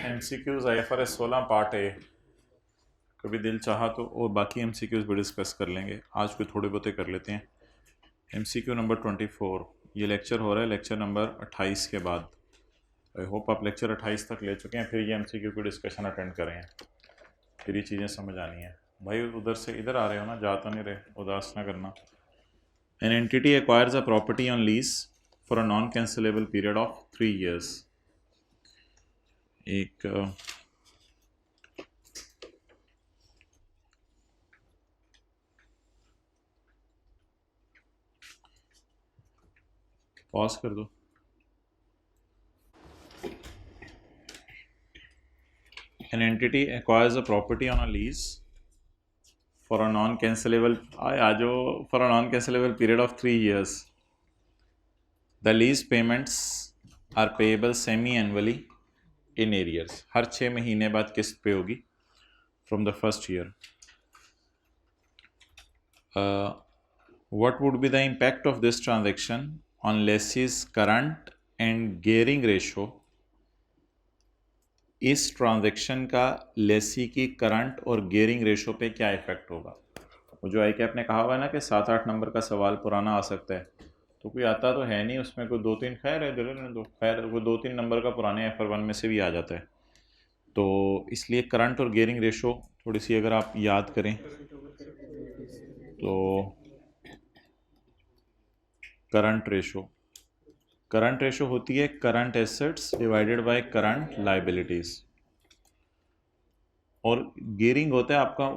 MCQs IFRS 16 part A. कभी दिल चाहा तो और बाकी MCQs भी डिस्कस कर लेंगे, आज कोई थोड़े बहुते कर लेते हैं। MCQ नंबर 24, ये लेक्चर हो रहा है लेक्चर नंबर 28 के बाद। आई होप आप लेक्चर 28 तक ले चुके हैं, फिर ये MCQ की डिस्कशन अटेंड करें, फिर ये चीज़ें समझ आनी है। भाई उधर से इधर आ रहे हो ना, जा तो नहीं रहे, उदास ना करना। An entity acquires a property on lease for a non-cancelable period of 3 years. एक पॉज कर दो। An entity acquires a property on a lease for a non-cancelable for a non-cancelable period of 3 years. The lease payments are payable semi-annually in arrears. हर 6 महीने बाद किस्त पे होगी from the first year. What would be the impact of this transaction on lessee's current and gearing ratio? इस transaction का लेसी की current और gearing ratio पे क्या इफेक्ट होगा? वो जो आई कैप ने कहा हुआ है ना कि 7-8 नंबर का सवाल पुराना आ सकता है, तो कोई आता तो है नहीं, उसमें कोई 2-3 खैर है, खैर वो 2-3 नंबर का पुराने FR1 में से भी आ जाता है। तो इसलिए करंट और गेयरिंग रेशो थोड़ी सी अगर आप याद करें तो करंट रेशो होती है current assets divided by current liabilities, और गेयरिंग होता है आपका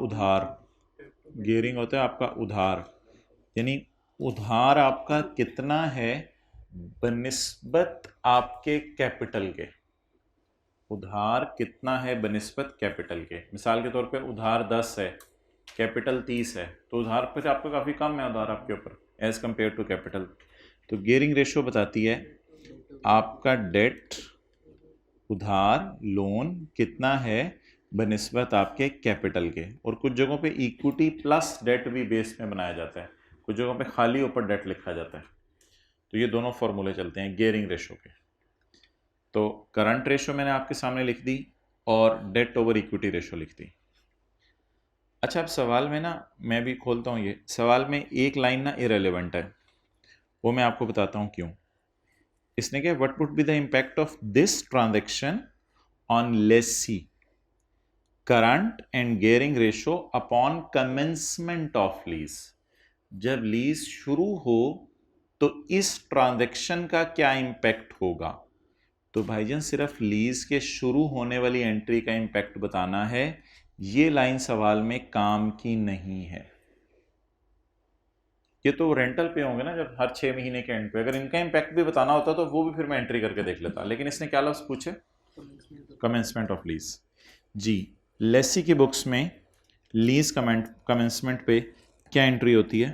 उधार, यानी उधार आपका कितना है बनिस्बत आपके कैपिटल के। उधार कितना है बनिस्बत कैपिटल के। मिसाल के तौर पे उधार 10 है, कैपिटल 30 है, तो उधार पर आपका काफ़ी कम है उधार आपके ऊपर एज कंपेयर टू कैपिटल। तो गेयरिंग रेशो बताती है आपका डेट, उधार, लोन कितना है बनिस्बत आपके कैपिटल के। और कुछ जगहों पे इक्विटी प्लस डेट भी बेस में बनाया जाता है, कुछ जगहों पे खाली ऊपर डेट लिखा जाता है। तो ये दोनों फॉर्मूले चलते हैं गेयरिंग रेशो के। तो करंट रेशो मैंने आपके सामने लिख दी और डेट ओवर इक्विटी रेशो लिख दी। अच्छा, अब सवाल में ना मैं भी खोलता हूँ, ये सवाल में एक लाइन ना इरेलीवेंट है, वो मैं आपको बताता हूँ क्यों। इसने क्या, what would be the impact of this transaction on lessee current and gearing ratio upon commencement of lease. जब लीज शुरू हो तो इस ट्रांजैक्शन का क्या इंपैक्ट होगा। तो भाईजान सिर्फ लीज के शुरू होने वाली एंट्री का इंपैक्ट बताना है, ये लाइन सवाल में काम की नहीं है। ये तो रेंटल पे होंगे ना जब हर 6 महीने के एंड पे, अगर इनका इंपैक्ट भी बताना होता तो वो भी फिर मैं एंट्री करके देख लेता, लेकिन इसने क्या लफ्ज पूछे, कमेंसमेंट ऑफ लीज। जी, लेसी की बुक्स में लीज कमेंसमेंट पे क्या एंट्री होती है,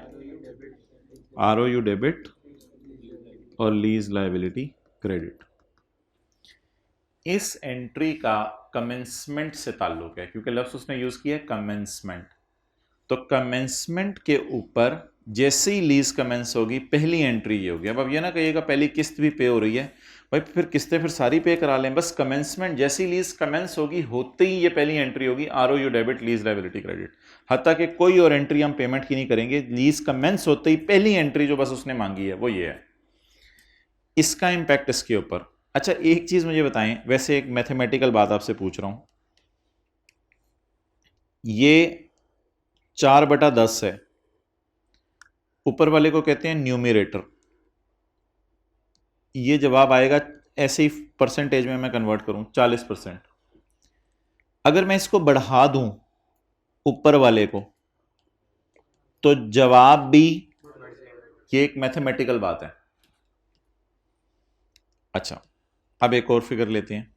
ROU डेबिट और लीज लायबिलिटी क्रेडिट। इस एंट्री का कमेंसमेंट से ताल्लुक है, क्योंकि लफ्ज उसने यूज किया कमेंसमेंट। तो कमेंसमेंट के ऊपर जैसे ही लीज कमेंस होगी पहली एंट्री ये होगी। अब ये ना कहिएगा पहली किस्त भी पे हो रही है, भाई फिर किस्तें फिर सारी पे करा लें, बस कमेंसमेंट जैसी लीज कमेंस होगी होते ही ये पहली एंट्री होगी, ROU debit lease liability credit. हत्ता कि कोई और एंट्री हम पेमेंट की नहीं करेंगे, लीज कमेंस होते ही पहली एंट्री जो बस उसने मांगी है वो ये है। इसका इंपैक्ट इसके ऊपर। अच्छा, एक चीज मुझे बताएं, वैसे एक मैथमेटिकल बात आपसे पूछ रहा हूं, ये 4/10 है, ऊपर वाले को कहते हैं न्यूमरेटर। ये जवाब आएगा ऐसे ही परसेंटेज में मैं कन्वर्ट करूं 40%। अगर मैं इसको बढ़ा दूं ऊपर वाले को तो जवाब भी, ये एक मैथमेटिकल बात है। अच्छा, अब एक और फिगर लेते हैं,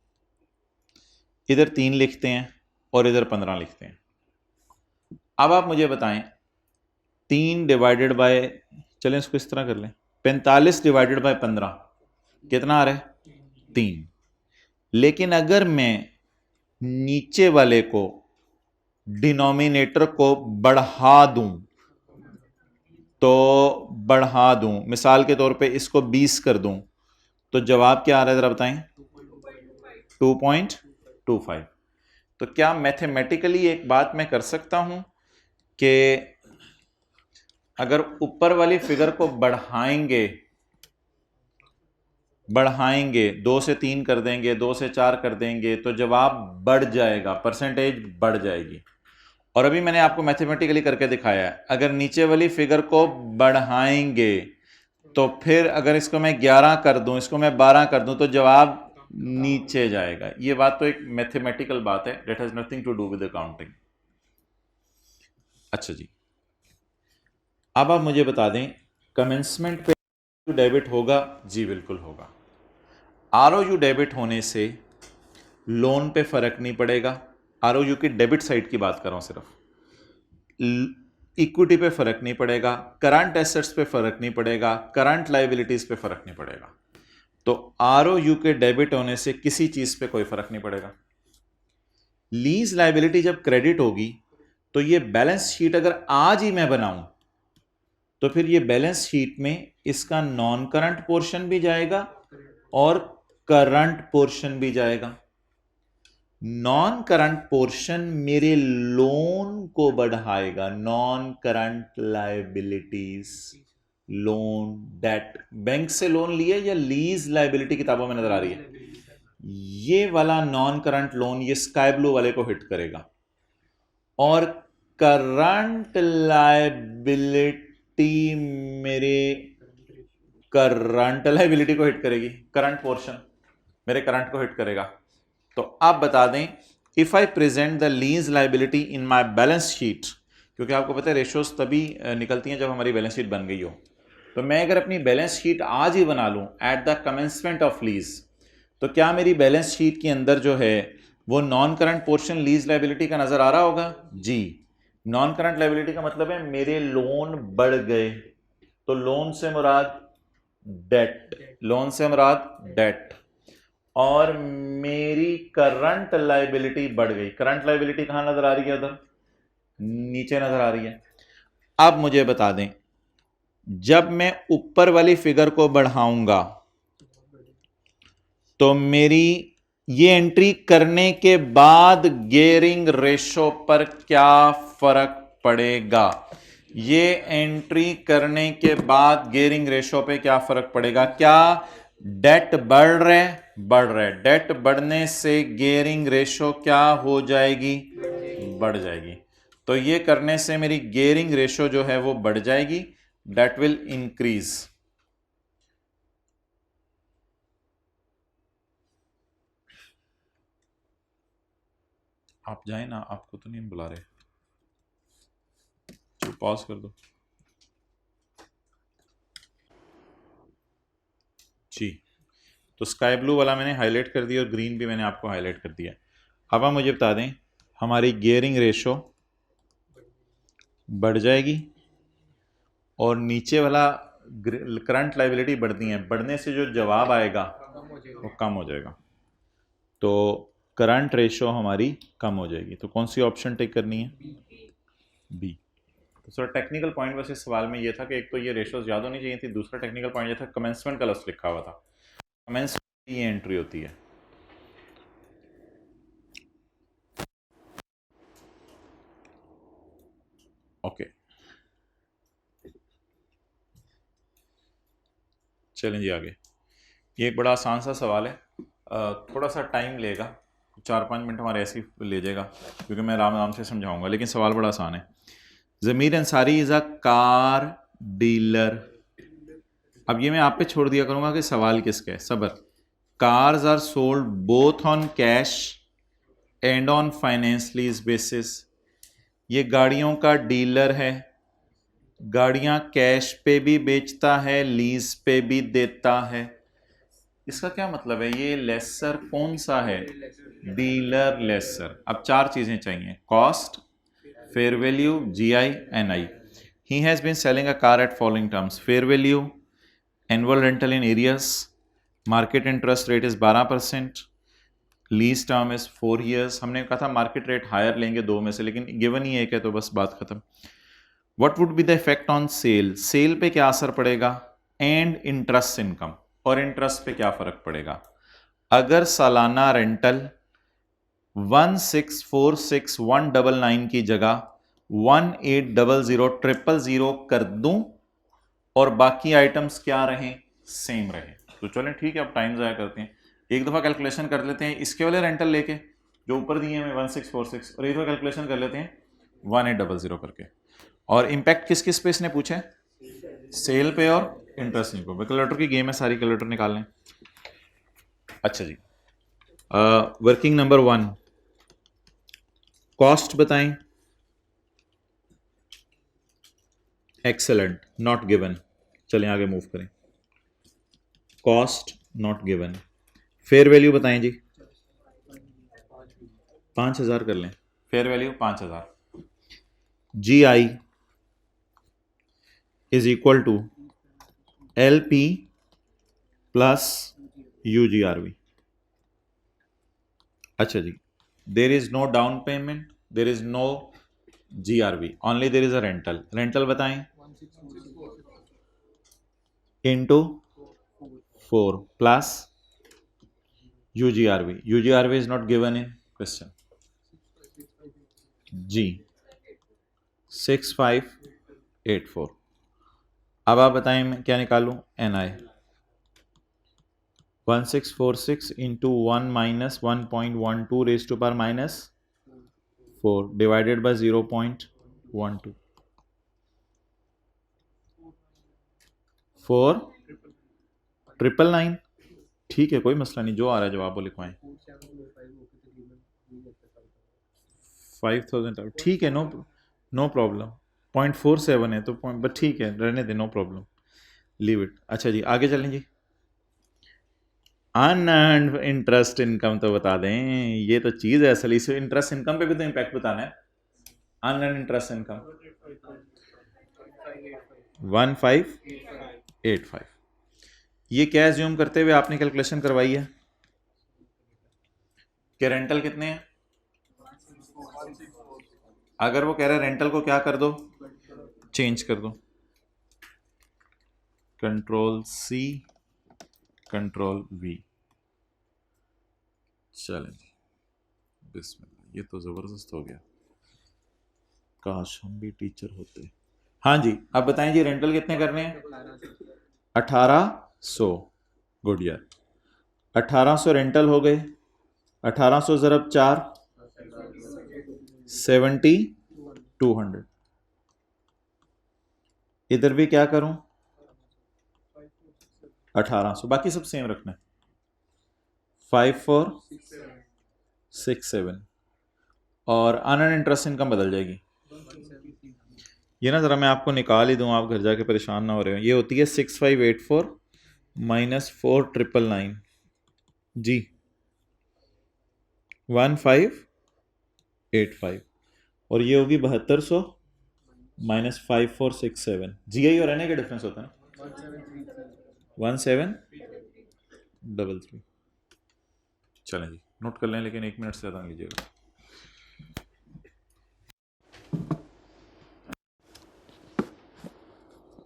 इधर 3 लिखते हैं और इधर 15 लिखते हैं। अब आप मुझे बताएं 3 डिवाइडेड बाय, चलें इसको इस तरह कर लें, 45 डिवाइडेड बाय 15 कितना आ रहा है, 3। लेकिन अगर मैं नीचे वाले को डिनोमिनेटर को बढ़ा दूं, मिसाल के तौर पे इसको 20 कर दूं, तो जवाब क्या आ रहा है जरा बताएं, 2.25। 25। तो क्या मैथमेटिकली एक बात मैं कर सकता हूं कि अगर ऊपर वाली फिगर को बढ़ाएंगे 2 से 3 कर देंगे, 2 से 4 कर देंगे, तो जवाब बढ़ जाएगा, परसेंटेज बढ़ जाएगी। और अभी मैंने आपको मैथमेटिकली करके दिखाया है, अगर नीचे वाली फिगर को बढ़ाएंगे तो फिर अगर इसको मैं 11 कर दूं, इसको मैं 12 कर दूं, तो जवाब नीचे जाएगा। ये बात तो एक मैथमेटिकल बात है, that has nothing to do with accounting. अच्छा जी, अब आप मुझे बता दें कमेंसमेंट पे डेबिट होगा? जी बिल्कुल होगा। आरओयू डेबिट होने से लोन पे फर्क नहीं पड़ेगा। आरओयू की डेबिट साइड की बात कर रहा हूं सिर्फ, इक्विटी पे फर्क नहीं पड़ेगा, करंट एसेट्स पे फर्क नहीं पड़ेगा, करंट लाइबिलिटीज पे फर्क नहीं पड़ेगा। तो आरओयू के डेबिट होने से किसी चीज पे कोई फर्क नहीं पड़ेगा। लीज लाइबिलिटी जब क्रेडिट होगी तो ये बैलेंस शीट अगर आज ही मैं बनाऊं तो फिर ये बैलेंस शीट में इसका नॉन करंट पोर्शन भी जाएगा और करंट पोर्शन भी जाएगा। नॉन करंट पोर्शन मेरे लोन को बढ़ाएगा, non current liabilities, loan, debt, bank से लोन लिए या लीज लाइबिलिटी किताबों में नजर आ रही है, ये वाला नॉन करंट लोन ये स्काई ब्लू वाले को हिट करेगा। और करंट लाइबिलिटी मेरे करंट लाइबिलिटी को हिट करेगी, करंट पोर्शन मेरे करंट को हिट करेगा। तो आप बता दें, if I present the lease liability in my balance sheet, क्योंकि आपको पता है रेशियोज तभी निकलती हैं जब हमारी बैलेंस शीट बन गई हो, तो मैं अगर अपनी बैलेंस शीट आज ही बना लूं at the commencement of lease, तो क्या मेरी बैलेंस शीट के अंदर जो है वो non current portion lease liability का नजर आ रहा होगा? जी। नॉन करंट लाइबिलिटी का मतलब है मेरे लोन बढ़ गए, तो लोन से मुराद डेट, लोन से मुराद डेट, और मेरी करंट लाइबिलिटी बढ़ गई। करंट लाइबिलिटी कहां नजर आ रही है? उधर नीचे नजर आ रही है। अब मुझे बता दें, जब मैं ऊपर वाली फिगर को बढ़ाऊंगा तो मेरी ये एंट्री करने के बाद गियरिंग रेशो पर क्या फर्क पड़ेगा? ये एंट्री करने के बाद गियरिंग रेशो पे क्या फर्क पड़ेगा? क्या डेट बढ़ रहे? बढ़ रहे। डेट बढ़ने से गियरिंग रेशो क्या हो जाएगी? बढ़ जाएगी। तो ये करने से मेरी गियरिंग रेशो जो है वो बढ़ जाएगी, डेट विल इंक्रीज। आप जाए ना, आपको तो नहीं बुला रहे, पॉज कर दो जी। तो स्काई ब्लू वाला मैंने हाईलाइट कर दिया और ग्रीन भी मैंने आपको हाईलाइट कर दिया। अब आप मुझे बता दें, हमारी गियरिंग रेशो बढ़ जाएगी और नीचे वाला करंट लाइबिलिटी बढ़ती है, बढ़ने से जो जवाब आएगा वो कम हो जाएगा। तो करंट रेशो हमारी कम हो जाएगी। तो कौन सी ऑप्शन टेक करनी है? बी। तो सर टेक्निकल पॉइंट वैसे सवाल में ये था कि एक तो ये रेशोज याद होनी चाहिए थी, दूसरा टेक्निकल पॉइंट ये था कमेंसमेंट का लफ्ज लिखा हुआ था, कमेंसमेंट ये एंट्री होती है। ओके चलें जी आगे। ये एक बड़ा आसान सा सवाल है, थोड़ा सा टाइम लेगा, 4-5 मिनट हमारे ऐसे ही ले जाएगा क्योंकि मैं आराम आराम से समझाऊंगा, लेकिन सवाल बड़ा आसान है। Zameer Ansari is a car dealer. अब ये मैं आप पे छोड़ दिया करूंगा कि सवाल किसका है, सबर। Cars are sold both on cash and on finance lease basis. ये गाड़ियों का डीलर है, गाड़ियां कैश पे भी बेचता है, लीज पे भी देता है। इसका क्या मतलब है? ये लेसर कौन सा है? Dealer lessor. अब 4 चीजें चाहिए, cost, fair value, GI, NI. He has been selling a car at following terms: fair value, annual rental in arrears, market interest rate is 12%, lease term is 4 years। हमने कहा था market rate higher लेंगे 2 में से, लेकिन given ही एक है तो बस बात खत्म। What would be the effect on sale? Sale पे क्या असर पड़ेगा? एंड इंटरेस्ट इनकम, और इंटरेस्ट पे क्या फर्क पड़ेगा? अगर सालाना रेंटल 1646199 की जगह 1800000 कर दूं और बाकी आइटम्स क्या रहें, सेम रहे। तो चलें ठीक है, अब टाइम ज़ाया करते हैं, एक दफ़ा कैलकुलेशन कर लेते हैं इसके वाले रेंटल लेके जो ऊपर दिए हैं 1646, और एक दफ़ा कैलकुलेशन कर लेते हैं 1800 करके। और इम्पैक्ट किस किस पे इसने पूछा है, सेल पे और इंटरेस्ट इनकम पे। कैलकुलेटर की गेम है सारी, कैलकुलेटर निकाल लें। अच्छा जी, वर्किंग नंबर 1, कॉस्ट बताएं। Excellent, not given. चलें आगे मूव करें। Cost not given. Fair value बताएं जी। 5000 कर लें, fair value 5000। G I is equal to L P plus U G R V. अच्छा जी, there is no down payment, there is no G R V, only there is a rental. Rental बताएं, into 4 plus UGRV। UGRV is not given in question. G 6584। अब आप बताएं मैं क्या निकालूं, NI 1646 into 1 minus 1.12 raise to power minus 4 divided by 0.12 4 999। ठीक है, कोई मसला नहीं, जो आ रहा है जवाब वो लिखवाएं। 5000, ठीक है, नो नो प्रॉब्लम। 0.47 है तो बट ठीक है, रहने दे, नो प्रॉब्लम, लीव इट। अच्छा जी, आगे चलें जी। अनअर्न्ड इंटरेस्ट इनकम तो बता दें, ये तो चीज़ है असल। इस इंटरेस्ट इनकम पे भी तो इम्पैक्ट बताना है। Unearned interest income 1585। ये क्या एज्यूम करते हुए आपने कैलकुलेशन करवाई है कि रेंटल कितने हैं। अगर वो कह रहे हैं रेंटल को क्या कर दो, चेंज कर दो, कंट्रोल C कंट्रोल V। चलें जी, बिस्मिल्लाह, ये तो ज़बरदस्त हो गया, काश हम भी टीचर होते। हाँ जी, अब बताएं जी, रेंटल कितने करने हैं, 1800। गुड यार, 1800 रेंटल हो गए, 1800 ज़रब 4 7200। इधर भी क्या करूं, 1800, बाकी सब सेम रखना है। 5467 और अनअर्न्ड इंटरेस्ट इनकम बदल जाएगी। ये ना ज़रा मैं आपको निकाल ही दूं, आप घर जाके परेशान ना हो रहे हो। ये होती है 6584 माइनस 4999 जी 1585, और ये होगी 7200 माइनस 5467। जी आई और एन ए का डिफरेंस होता है ना 1733। चलें जी, नोट कर लें, लेकिन 1 मिनट से ज़्यादा नहीं लीजिएगा।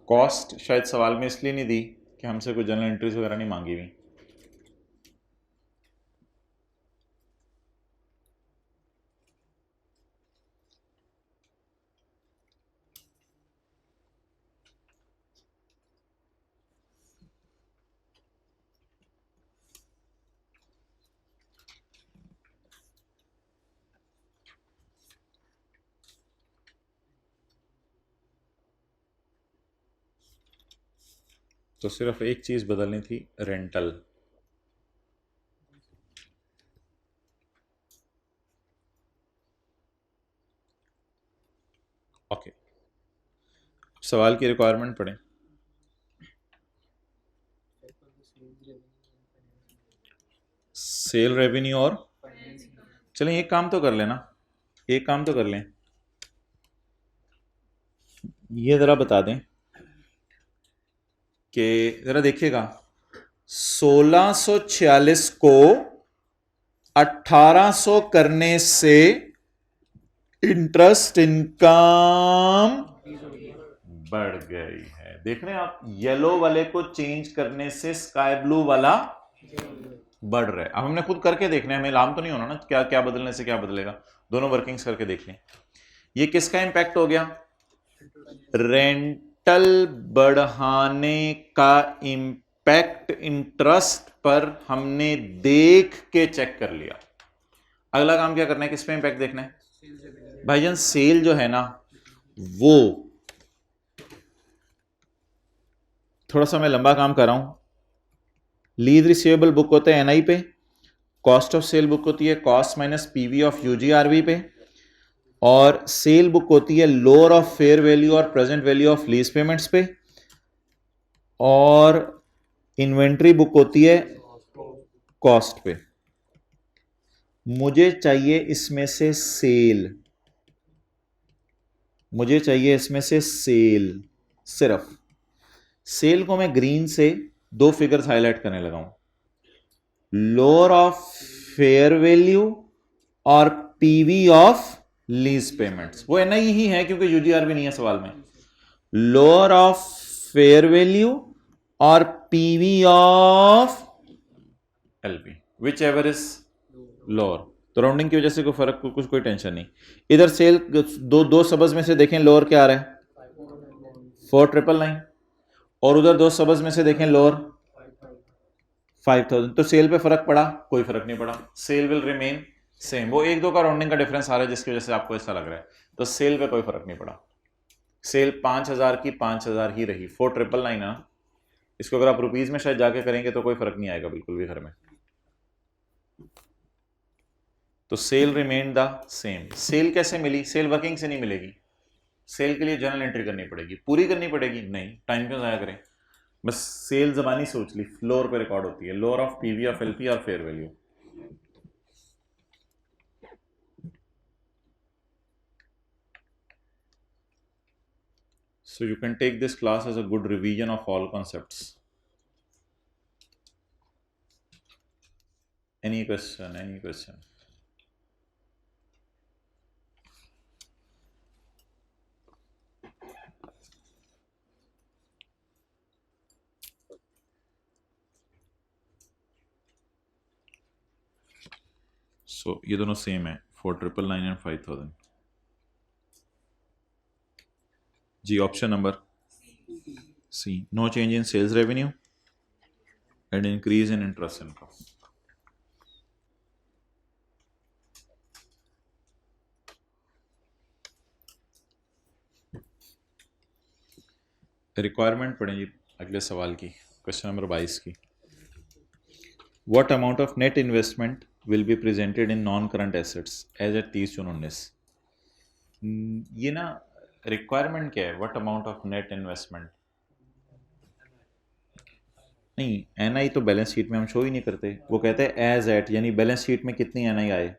कॉस्ट शायद सवाल में इसलिए नहीं दी कि हमसे कोई जनरल एंट्रीज वगैरह नहीं मांगी हुई। तो सिर्फ एक चीज़ बदलनी थी, रेंटल। ओके, सवाल की रिक्वायरमेंट पढ़ें। सेल रेवेन्यू और, चलें एक काम तो कर लेना, एक काम तो कर लें, ये ज़रा बता दें कि ज़रा देखिएगा 1646 को 1800 करने से इंटरेस्ट इनकम बढ़ गई है। देख रहे हैं आप, येलो वाले को चेंज करने से स्काई ब्लू वाला बढ़ रहा है। अब हमने खुद करके देखना है, हमें लाम तो नहीं होना ना क्या क्या बदलने से क्या बदलेगा, दोनों वर्किंग्स करके देख लें। ये किसका इंपैक्ट हो गया, रेंटल बढ़ाने का इंपैक्ट इंटरेस्ट पर हमने देख के चेक कर लिया। अगला काम क्या करना है, किस पे इंपैक्ट देखना है भाईजान, सेल जो है ना वो, थोड़ा सा मैं लंबा काम कर रहा हूं, लीज रिसीवेबल बुक होते हैं एनआई पे, कॉस्ट ऑफ सेल बुक होती है cost minus PV of UGRV पे, और सेल बुक होती है लोअर ऑफ फेयर वैल्यू और present value of lease payments पे, और इन्वेंट्री बुक होती है कॉस्ट पे। मुझे चाहिए इसमें से सेल, मुझे चाहिए इसमें से सेल, सिर्फ सेल को मैं ग्रीन से दो फिगर्स हाईलाइट करने लगा हूं, लोअर ऑफ फेयर वैल्यू और पीवी ऑफ लीज पेमेंट्स। वो एनआई ही है क्योंकि यूजीआर भी नहीं है सवाल में। लोअर ऑफ फेयर वैल्यू और PV of LP, which ever is lower. तो राउंडिंग की वजह से कोई फर्क, कुछ कोई टेंशन नहीं। इधर सेल दो दो सबज में से देखें लोअर क्या आ रहा है 4999, और उधर दो सबज में से देखें लोअर 5000। तो सेल पे फर्क पड़ा, कोई फर्क नहीं पड़ा, सेल विल रिमेन सेम। वो एक दो का राउंडिंग का डिफरेंस आ रहा है जिसकी वजह से आपको ऐसा लग रहा है, तो सेल पे कोई फर्क नहीं पड़ा। सेल 5000 की 5000 ही रही, 4999 ना। इसको अगर आप रुपीज में शायद जाके करेंगे तो कोई फर्क नहीं आएगा बिल्कुल भी घर में। तो sale remain the same. Sale कैसे मिली, सेल वर्किंग से नहीं मिलेगी, सेल के लिए जर्नल एंट्री करनी पड़ेगी, पूरी करनी पड़ेगी नहीं, टाइम क्यों जाया करें, बस सेल जबानी सोच ली, फ्लोर पे रिकॉर्ड होती है, lower of PV of LP और fair value. So you can take this class as a good revision of all concepts. Any question? Any question? So ये दोनों सेम है, 4999 एंड 5000। जी option number C, no change in sales revenue and increase in interest income. Requirement पढ़ें जी अगले सवाल की, question number 22 की। What amount of net investment will be presented in non current assets as at 30 June 19। ये ना requirement क्या है, what amount of net investment, नहीं एनआई तो बैलेंस शीट में हम शो ही नहीं करते, वो कहते हैं एज एट, यानी बैलेंस शीट में कितनी एनआई आए।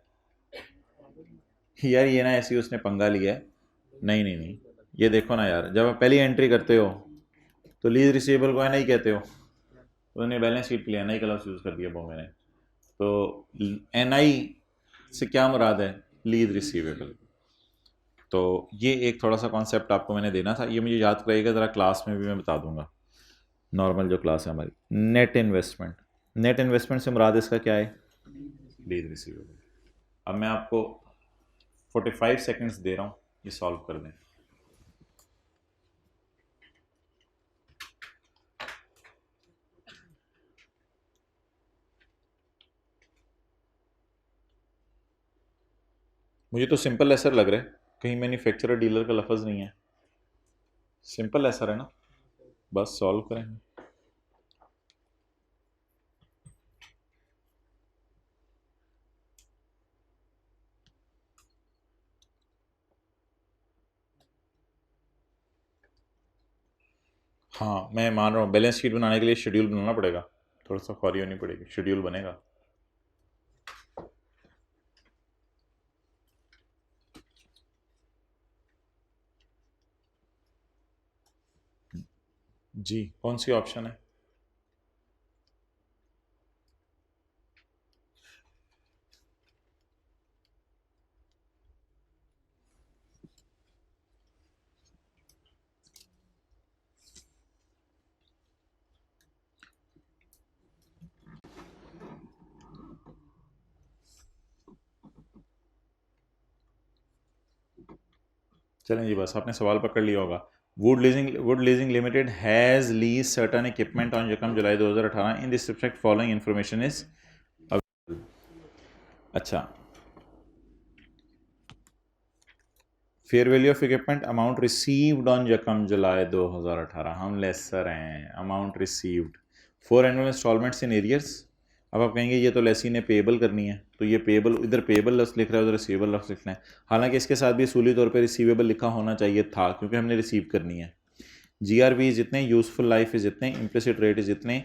यार ये ना ऐसी उसने पंगा लिया है, नहीं नहीं नहीं, ये देखो ना यार, जब आप पहली एंट्री करते हो तो लीज रिसीवेबल को एनआई कहते हो, उन्होंने बैलेंस शीट के लिए एनआई का लफ्ज़ यूज़ कर दिया बॉम्बे ने। तो एनआई से क्या मुराद है, लीज रिसीवेबल। तो ये एक थोड़ा सा कॉन्सेप्ट आपको मैंने देना था, ये मुझे याद रहेगा, ज़रा क्लास में भी मैं बता दूंगा, नॉर्मल जो क्लास है हमारी। नेट इन्वेस्टमेंट, नेट इन्वेस्टमेंट से मुराद इसका क्या है, लीज रिसीवेबल। अब मैं आपको 45 सेकंड्स दे रहा हूँ, ये सॉल्व कर दें। मुझे तो सिंपल एसर लग रहा है, कहीं मैन्युफैक्चरर डीलर का लफ्ज़ नहीं है, सिंपल एसर है ना, बस सॉल्व करें। हाँ मैं मान रहा हूँ, बैलेंस शीट बनाने के लिए शेड्यूल बनाना पड़ेगा, थोड़ा सा ख्वारी होनी पड़ेगी, शेड्यूल बनेगा। जी कौन सी ऑप्शन है, चलें जी, बस आपने सवाल पकड़ लिया होगा। Wood leasing limited has lease certain equipment on यकम जुलाई 2018 in this respect following information is. अच्छा, fair value of equipment amount received on यकम जुलाई 2018, हम लेसर हैं amount received 4 annual instalments in arrears. अब आप कहेंगे ये तो लेसी ने पेबल करनी है, तो ये पेबल, इधर पेबल लफ्स लिख रहा है, उधर रिसीवेबल लफ्स लिखना है। हालांकि इसके साथ भी असूली तौर पे रिसीवेबल लिखा होना चाहिए था, क्योंकि हमने रिसीव करनी है। GRV जितने, यूजफुल लाइफ इज इतने, इम्प्लिसिट रेट इज इतने,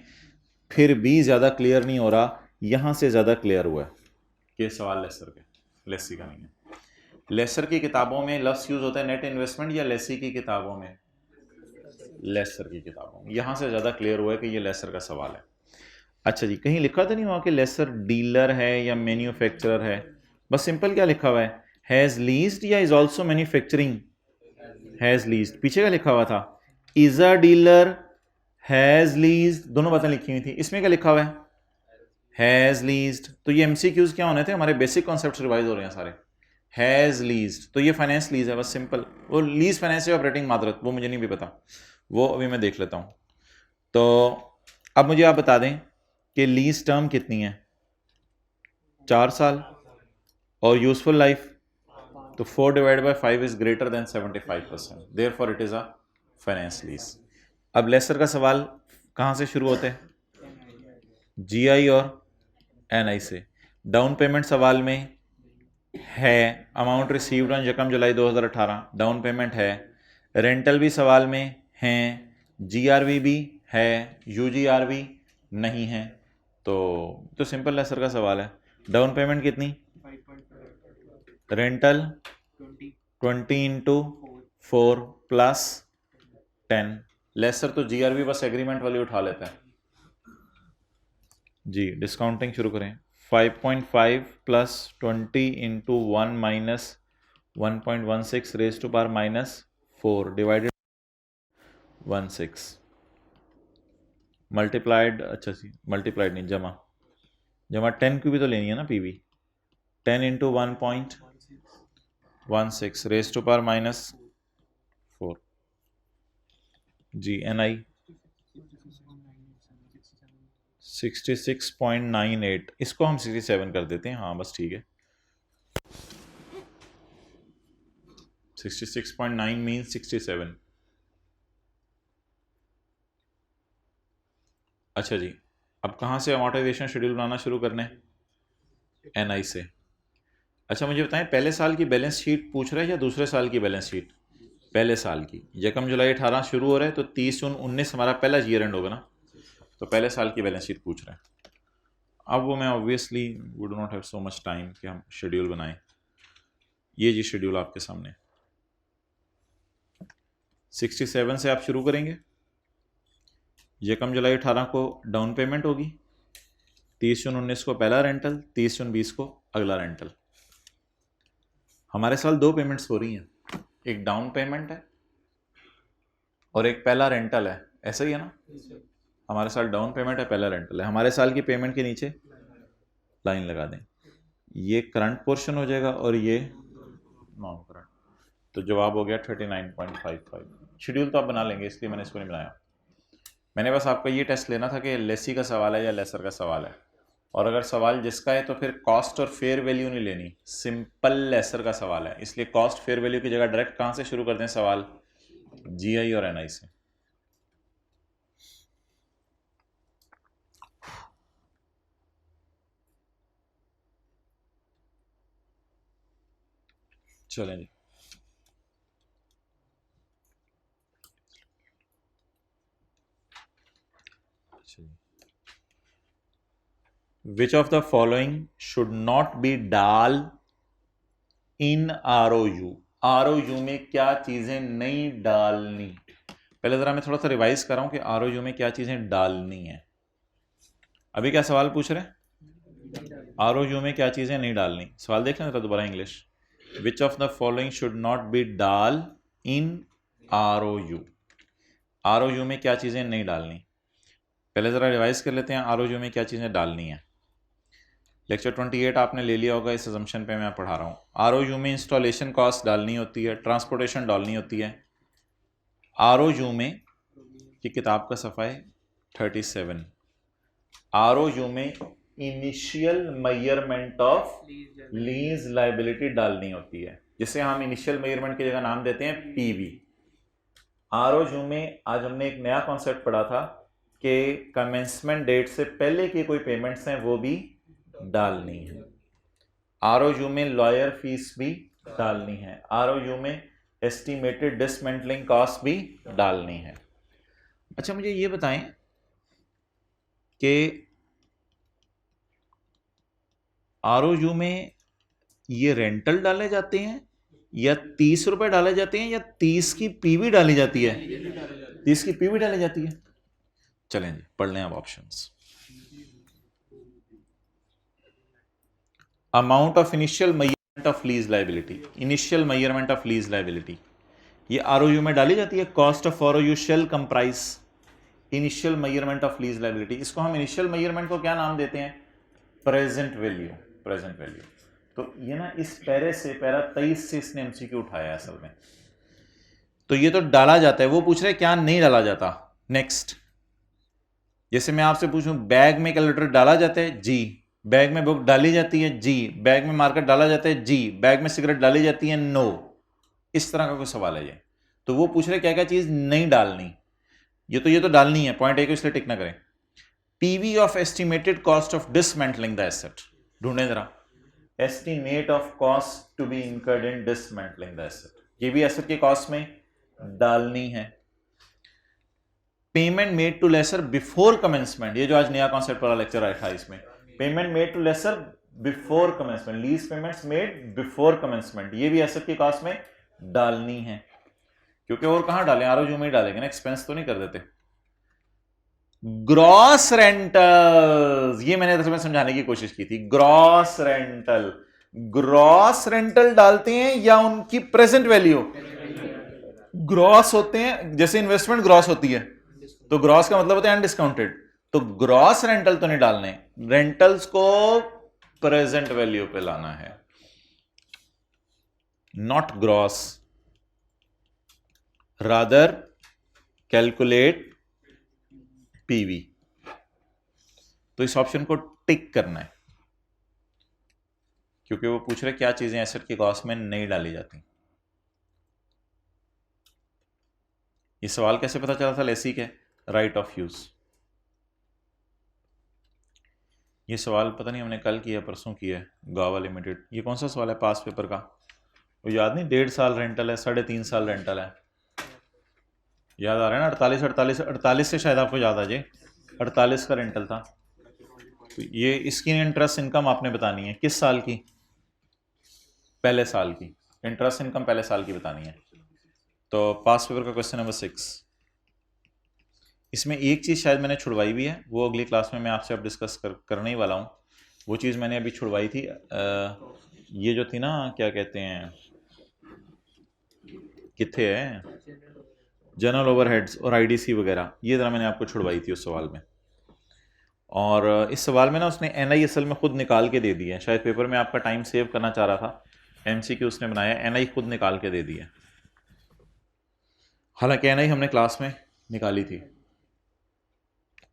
फिर भी ज़्यादा क्लियर नहीं हो रहा। यहाँ से ज़्यादा क्लियर हुआ है कि सवाल लेसर के, लेसी का नहीं है। लेसर की किताबों में लफ्स यूज होता है नेट इन्वेस्टमेंट, या लेसी की किताबों में? लेसर की किताबों में। यहाँ से ज़्यादा क्लियर हुआ है कि ये लेसर का सवाल है। अच्छा जी, कहीं लिखा तो नहीं हुआ कि लेसर डीलर है या मैन्युफैक्चरर है? बस सिंपल क्या लिखा हुआ है, हैज़ लीज्ड या is also manufacturing? Has leased. पीछे क्या लिखा हुआ था, is a dealer, has leased, दोनों बातें लिखी हुई थी। इसमें क्या लिखा हुआ है, हैज़ लीज्ड। तो ये MCQs क्या होने थे, हमारे बेसिक कॉन्सेप्ट रिवाइज हो रहे हैं सारे। हैज़ लीज्ड, तो ये फाइनेंस लीज है, बस सिंपल। वो लीज फाइनेंस है ऑपरेटिंग मादरत, वो मुझे नहीं भी पता, वो अभी मैं देख लेता हूँ। तो अब मुझे आप बता दें कि लीज टर्म कितनी है, 4 साल, और यूजफुल लाइफ, तो 4 divide by 5 is greater than 75%, therefore it is a finance lease. अब लेसर का सवाल कहाँ से शुरू होते हैं, GI और NI से। डाउन पेमेंट सवाल में है, अमाउंट रिसीव्ड ऑन यकम जुलाई 2018, डाउन पेमेंट है। रेंटल भी सवाल में हैं, GRV भी है, UGRV नहीं है। तो सिंपल लेसर का सवाल है। डाउन पेमेंट कितनी, रेंटल 20 इंटू 4 प्लस 10। लेसर तो GRV बस एग्रीमेंट वाली उठा लेता है जी। डिस्काउंटिंग शुरू करें, 5.5 plus 20 into 1 minus 1.16 raise to power minus 4 divided 16 multiplied, अच्छा सी मल्टीप्लाइड नहीं, जमा 10 की भी तो लेनी है ना PV। 10 into 1.16 raise to power minus 4 जी। NI 66.98, इसको हम 67 कर देते हैं, हाँ बस ठीक है। 66.9 मीन्स 67। अच्छा जी, अब कहाँ से अमोर्टाइजेशन शेड्यूल बनाना शुरू करना है, NI से। अच्छा मुझे बताएं, पहले साल की बैलेंस शीट पूछ रहा है या दूसरे साल की बैलेंस शीट? पहले साल की। यकम जुलाई 18 शुरू हो रहा है, तो 30 जून 19 हमारा पहला ईयर एंड होगा ना, तो पहले साल की बैलेंस शीट पूछ रहा है। अब वो मैं obviously we do not have so much time कि हम शेड्यूल बनाएं। ये जी शेड्यूल आपके सामने, 67 से आप शुरू करेंगे। यकम जुलाई 18 को डाउन पेमेंट होगी, 30 जून 19 को पहला रेंटल, 30 जून 20 को अगला रेंटल। हमारे साल 2 पेमेंट्स हो रही हैं, एक डाउन पेमेंट है और एक पहला रेंटल है, ऐसा ही है ना। हमारे साल डाउन पेमेंट है, पहला रेंटल है। हमारे साल की पेमेंट के नीचे लाइन लगा दें, ये करंट पोर्शन हो जाएगा और ये नॉन करंट। तो जवाब हो गया 39.55। शेड्यूल तो आप बना लेंगे, इसलिए मैंने इसको नहीं बनाया। मैंने बस आपका ये टेस्ट लेना था कि लेसी का सवाल है या लेसर का सवाल है, और अगर सवाल जिसका है तो फिर कॉस्ट और फेयर वैल्यू नहीं लेनी, सिंपल लेसर का सवाल है, इसलिए कॉस्ट फेयर वैल्यू की जगह डायरेक्ट कहाँ से शुरू करते हैं सवाल, GI और NI से। चलें जी, which of the following should not be डाल इन ROU। ROU में क्या चीजें नहीं डालनी। पहले जरा मैं थोड़ा सा रिवाइज कर रहा हूं कि ROU में क्या चीजें डालनी है। अभी क्या सवाल पूछ रहे हैं, ROU में क्या चीजें नहीं डालनी। सवाल देख लें जरा दोबारा English, which of the following should not be डाल इन ROU। ROU में क्या चीजें नहीं डालनी, पहले जरा रिवाइज कर लेते हैं ROU में क्या चीजें डालनी है। लेक्चर 28 आपने ले लिया होगा, इस अजम्पशन पे मैं पढ़ा रहा हूँ। ROU में इंस्टॉलेशन कॉस्ट डालनी होती है, ट्रांसपोर्टेशन डालनी होती है। ROU में की किताब का सफ़ा है 37। ROU में initial measurement of lease liability डालनी होती है, जिसे हम इनिशियल मेजरमेंट की जगह नाम देते हैं PV। ROU में आज हमने एक नया कॉन्सेप्ट पढ़ा था कि कमेंसमेंट डेट से पहले की कोई पेमेंट्स हैं वो भी डालनी है। ROU में लॉयर फीस भी डालनी है। ROU में एस्टिमेटेड डिसमेंटलिंग कॉस्ट भी डालनी है। अच्छा, मुझे ये बताएं कि ROU में ये रेंटल डाले जाते हैं या 30 रुपए डाले जाते हैं या 30 की PV डाली जाती है? 30 की PV डाली जाती है। चलें जी, पढ़ लें अब options. Amount of initial measurement of lease liability, initial measurement of lease liability ये ROU में डाली जाती है। Cost of ROU shall comprise initial measurement of lease liability. इसको हम इनिशियल मेजरमेंट को क्या नाम देते हैं? Present value. Present value. तो ये ना इस पैरे से, पैरा 23 से इसने MCQ उठाया असल में। तो ये तो डाला जाता है, वो पूछ रहे क्या नहीं डाला जाता। नेक्स्ट, जैसे मैं आपसे पूछूं बैग में कैलकुलेटर डाला जाता है? जी। बैग में बुक डाली जाती है? जी। बैग में मार्कर डाला जाता है? जी। बैग में सिगरेट डाली जाती है? नो। इस तरह का कोई सवाल है ये। तो वो पूछ रहे क्या क्या चीज नहीं डालनी। ये तो डालनी है, पॉइंट ए को इसलिए टिक ना करें। PV of estimated cost of dismantling the asset, ढूंढे जरा। Estimate of cost to be incurred in dismantling the asset, ये भी एसेट के कॉस्ट में डालनी है। Payment made to lessor before commencement, ये जो आज नया कॉन्सेप्ट वाला लेक्चर आया था इसमें, payment made to lessor before commencement, lease payments made before commencement, ये भी एसेट के कॉस्ट में डालनी है। क्योंकि और कहां डालें? ROU में ही डालेंगे ना, एक्सपेंस तो नहीं कर देते। ग्रॉस रेंटल, ये मैंने तुम्हें समझाने की कोशिश की थी। ग्रॉस रेंटल, ग्रॉस रेंटल डालते हैं या उनकी प्रेजेंट वैल्यू? ग्रॉस होते हैं, जैसे इन्वेस्टमेंट ग्रॉस होती है तो ग्रॉस का मतलब होता है अनडिस्काउंटेड। तो ग्रॉस रेंटल तो नहीं डालने, रेंटल्स को प्रेजेंट वैल्यू पे लाना है, not gross. Rather calculate PV। तो इस ऑप्शन को टिक करना है, क्योंकि वो पूछ रहे क्या चीजें एसेट की कॉस्ट में नहीं डाली जाती। ये सवाल कैसे पता चला था? लेसी के राइट ऑफ यूज। ये सवाल पता नहीं हमने कल किया परसों किया, गावा लिमिटेड। ये कौन सा सवाल है पास पेपर का? वो याद नहीं, 1.5 साल रेंटल है, 3.5 साल रेंटल है, याद आ रहा है ना? 48 से शायद आपको याद आ जाए, 48 का रेंटल था। तो ये इसकी इंटरेस्ट इनकम आपने बतानी है, किस साल की? पहले साल की। इंटरेस्ट इनकम पहले साल की बतानी है। तो पास पेपर का क्वेश्चन नंबर 6। इसमें एक चीज़ शायद मैंने छुड़वाई भी है, वो अगली क्लास में मैं आपसे अब डिस्कस करने ही वाला हूँ। वो चीज़ मैंने अभी छुड़वाई थी, ये जो थी ना, क्या कहते हैं, कितने है, जनरल ओवरहेड्स और IDC वगैरह, ये ज़रा मैंने आपको छुड़वाई थी उस सवाल में। और इस सवाल में ना उसने NI असल में खुद निकाल के दे दिया है, शायद पेपर में आपका टाइम सेव करना चाह रहा था, MCQ उसने बनाया, NI खुद निकाल के दे दिया। हालांकि NI हमने क्लास में निकाली थी।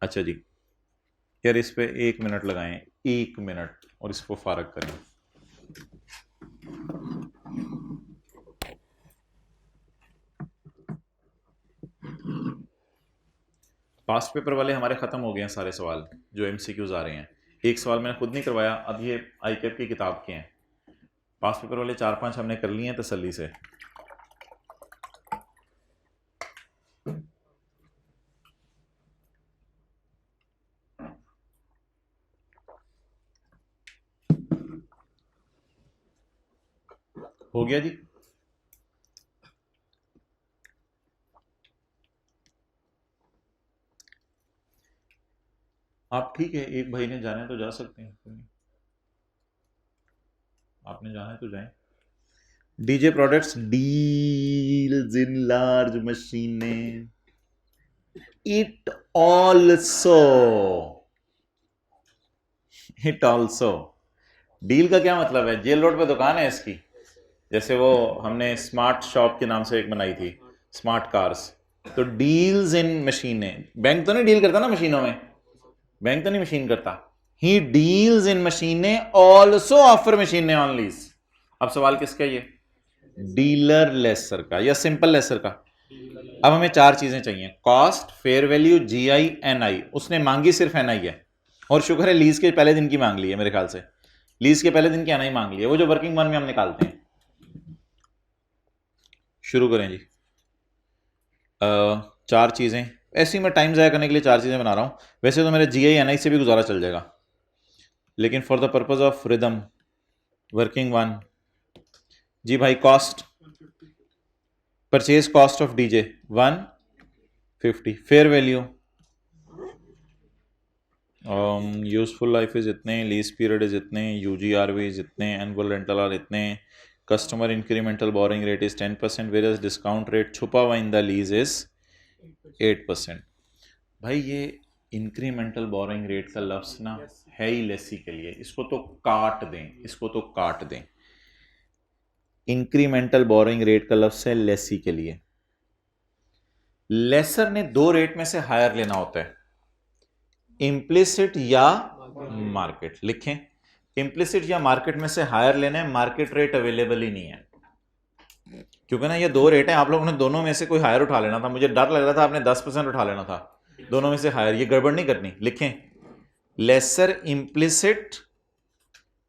अच्छा जी, यार इस पे 1 मिनट लगाएं, 1 मिनट, और इसको फारग करें। पास्ट पेपर वाले हमारे ख़त्म हो गए हैं सारे सवाल जो MCQs आ रहे हैं। एक सवाल मैंने खुद नहीं करवाया, अब ये ICAP की किताब के हैं। पास्ट पेपर वाले 4-5 हमने कर लिए हैं तसल्ली से। हो गया जी। आप ठीक है, एक भाई ने जाना है तो जा सकते हैं, आपने जाना है तो जाएं। DJ products deals in large मशीनें, it also डील का क्या मतलब है? जेल रोड पे दुकान है इसकी। जैसे वो हमने स्मार्ट शॉप के नाम से एक बनाई थी, स्मार्ट कार्स। तो डील्स इन मशीनें, बैंक तो नहीं डील करता ना मशीनों में, बैंक तो नहीं मशीन करता। ही डील्स इन मशीनें ऑल्सो ऑफर मशीनें ऑन लीज। अब सवाल किसका ये? डीलर लेसर का या सिंपल लेसर का? अब हमें चार चीजें चाहिए, cost, fair value, GI, NI. उसने मांगी सिर्फ एनआई है, और शुक्र है लीज के पहले दिन की मांग ली है, मेरे ख्याल से लीज के पहले दिन की एनआई मांग ली है, वो जो वर्किंग वन में हम निकालते हैं। शुरू करें जी। चार चीजें ऐसी, मैं टाइम ज़ाया करने के लिए चार चीजें बना रहा हूं। वैसे तो मेरे जीआई एनआई से भी गुजारा चल जाएगा, लेकिन for the purpose of rhythm, working one. जी भाई, cost, purchase cost of DJ 150, fair value useful life is इतने, लीज पीरियड इज इतने, यूजीआरवी इज इतने, एनुअल रेंटल आर इतने, customer incremental borrowing rate is 10%, various discount rate छुपा हुआ in the lease is 8%। भाई ये इंक्रीमेंटल बोरिंग रेट का लफ्ज ना है ही लेसी के लिए, इसको तो काट दें, इसको तो काट दें। इंक्रीमेंटल बोरिंग रेट का लफ्ज है लेसी के लिए। लेसर ने दो रेट में से हायर लेना होता है, इम्प्लिसिट या मार्केट। लिखें, इम्प्लिसिट या मार्केट में से हायर लेना है, मार्केट रेट अवेलेबल ही नहीं है। क्योंकि ना ये दो रेट है, आप लोगों ने दोनों में से कोई हायर उठा लेना था। मुझे डर लग रहा था आपने 10% उठा लेना था, दोनों में से हायर। ये गड़बड़ नहीं करनी। लिखें, लेसर इम्प्लिसिट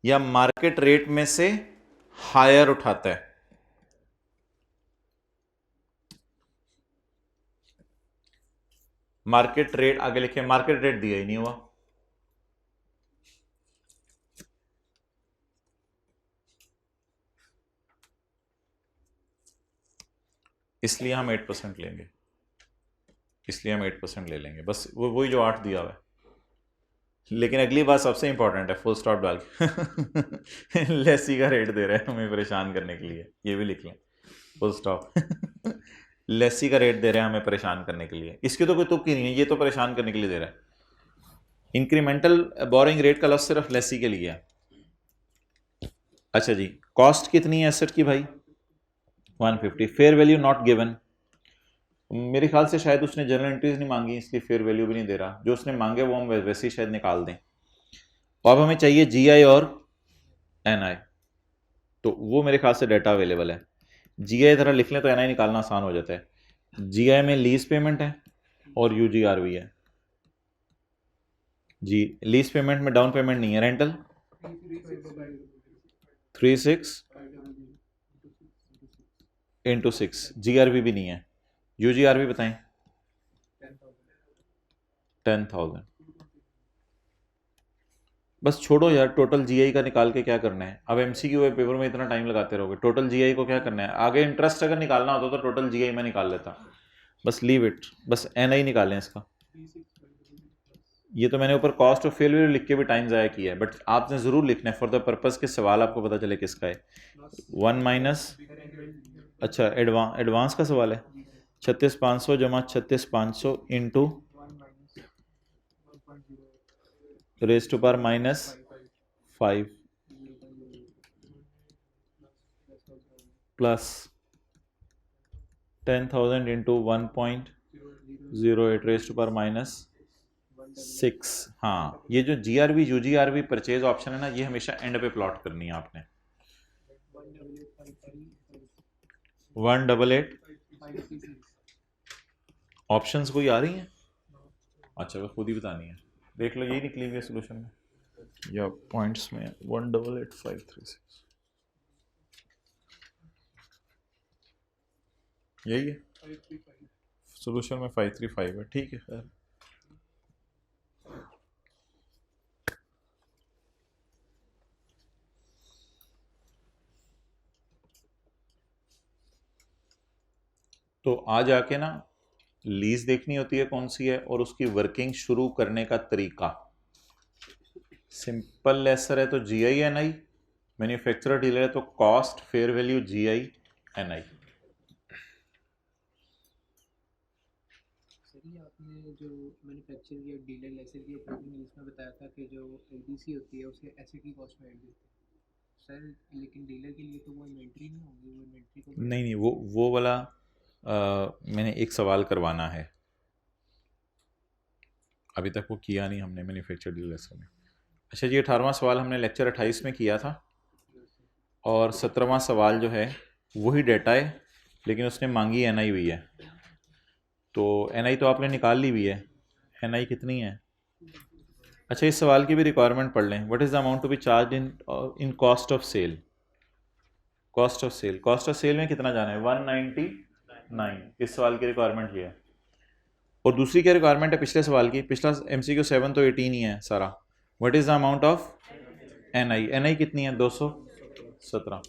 या मार्केट रेट में से हायर उठाता है। मार्केट रेट आगे लिखे, मार्केट रेट दिया ही नहीं हुआ, इसलिए हम 8% लेंगे, इसलिए हम 8% ले लेंगे, बस वो वही जो 8 दिया हुआ है। लेकिन अगली बात सबसे इंपॉर्टेंट है, फुल स्टॉप डाल के लेसी का रेट दे रहे हैं हमें परेशान करने के लिए, ये भी लिख लें, फुल स्टॉप लेसी का रेट दे रहे हैं हमें परेशान करने के लिए। इसकी तो कोई तुक ही नहीं है, ये तो परेशान करने के लिए दे रहा है। इंक्रीमेंटल बोरिंग रेट का लफ्ज सिर्फ लेसी के लिए है। अच्छा जी, कॉस्ट कितनी है एसेट की भाई? 150। फेयर वैल्यू नॉट गिवन, मेरे ख्याल से शायद उसने जनरल एंट्रीज नहीं मांगी, इसलिए फेयर वैल्यू भी नहीं दे रहा। जो उसने मांगे वो हम वैसे ही शायद निकाल दें। तो अब हमें चाहिए जीआई और एनआई, तो वो मेरे ख्याल से डाटा अवेलेबल है। जीआई तरह लिख लें तो एनआई निकालना आसान हो जाता है। जीआई में लीज पेमेंट है और यूजीआरवी है। जी, लीज पेमेंट में डाउन पेमेंट नहीं है, रेंटल 36 जीआरवी भी नहीं है। यूजीआरवी बताएं। 10,000। बस छोड़ो यार, टोटल जीआई का निकाल के क्या करना है? अब एमसीक्यू है, पेपर में इतना टाइम लगाते रहोगे, टोटल जीआई को क्या करना है? आगे इंटरेस्ट अगर निकालना होता तो टोटल जीआई में निकाल लेता। बस लीव इट, बस एनआई निकालें इसका। ये तो मैंने ऊपर कॉस्ट ऑफ फेलियर लिख के भी टाइम ज़ाया किया है, बट आपने ज़रूर लिखना है फॉर द पर्पज़ के सवाल आपको पता चले किसका है। 1 माइनस, अच्छा एडवांस का सवाल है। 36,500 जमा 36,500 into raise to power -5 plus 10,000 into 1.08 raise to power -6। हाँ, ये जो जीआरवी यूजीआरवी परचेज ऑप्शन है ना, ये हमेशा एंड पे प्लॉट करनी है आपने। 188 ऑप्शंस कोई आ रही हैं? अच्छा, वो खुद ही बतानी है, देख लो, यही निकली हुई है सोल्यूशन में या पॉइंट्स में। 188,536 यही है सोल्यूशन में, 535 है, ठीक है खैर। तो आ जाके ना लीज देखनी होती है कौन सी है, और उसकी वर्किंग शुरू करने का तरीका। सिंपल लेसर है तो जीआई एनआई, मैन्युफैक्चरर डीलर है तो cost fair value GI NI. सही, आपने जो मैन्युफैक्चरर या डीलर लेसर की इसमें बताया था कि जो एलडीसी होती है उसे एसेट की कॉस्ट में ऐड करते हैं। सर लेकिन डीलर के लिए तो वो इन्वेंट्री नहीं होगी, वो इन्वेंट्री को नहीं नहीं, वो वाला मैंने एक सवाल करवाना है, अभी तक वो किया नहीं हमने मैन्युफैक्चर डीलर्स में। अच्छा जी, 18वां सवाल हमने लेक्चर 28 में किया था, और 17वां सवाल जो है वही डेटा है, लेकिन उसने मांगी एनआई हुई है। तो एनआई तो आपने निकाल ली हुई है, एनआई कितनी है? अच्छा, इस सवाल की भी रिक्वायरमेंट पढ़ लें। What is the amount to be charge in cost of sale? Cost of sale में कितना जाना है? 199। इस सवाल की रिक्वायरमेंट ये है। और दूसरी क्या रिक्वायरमेंट है पिछले सवाल की? पिछला MCQ 7 तो 18 ही है सारा। What is the amount of NI कितनी है? 217।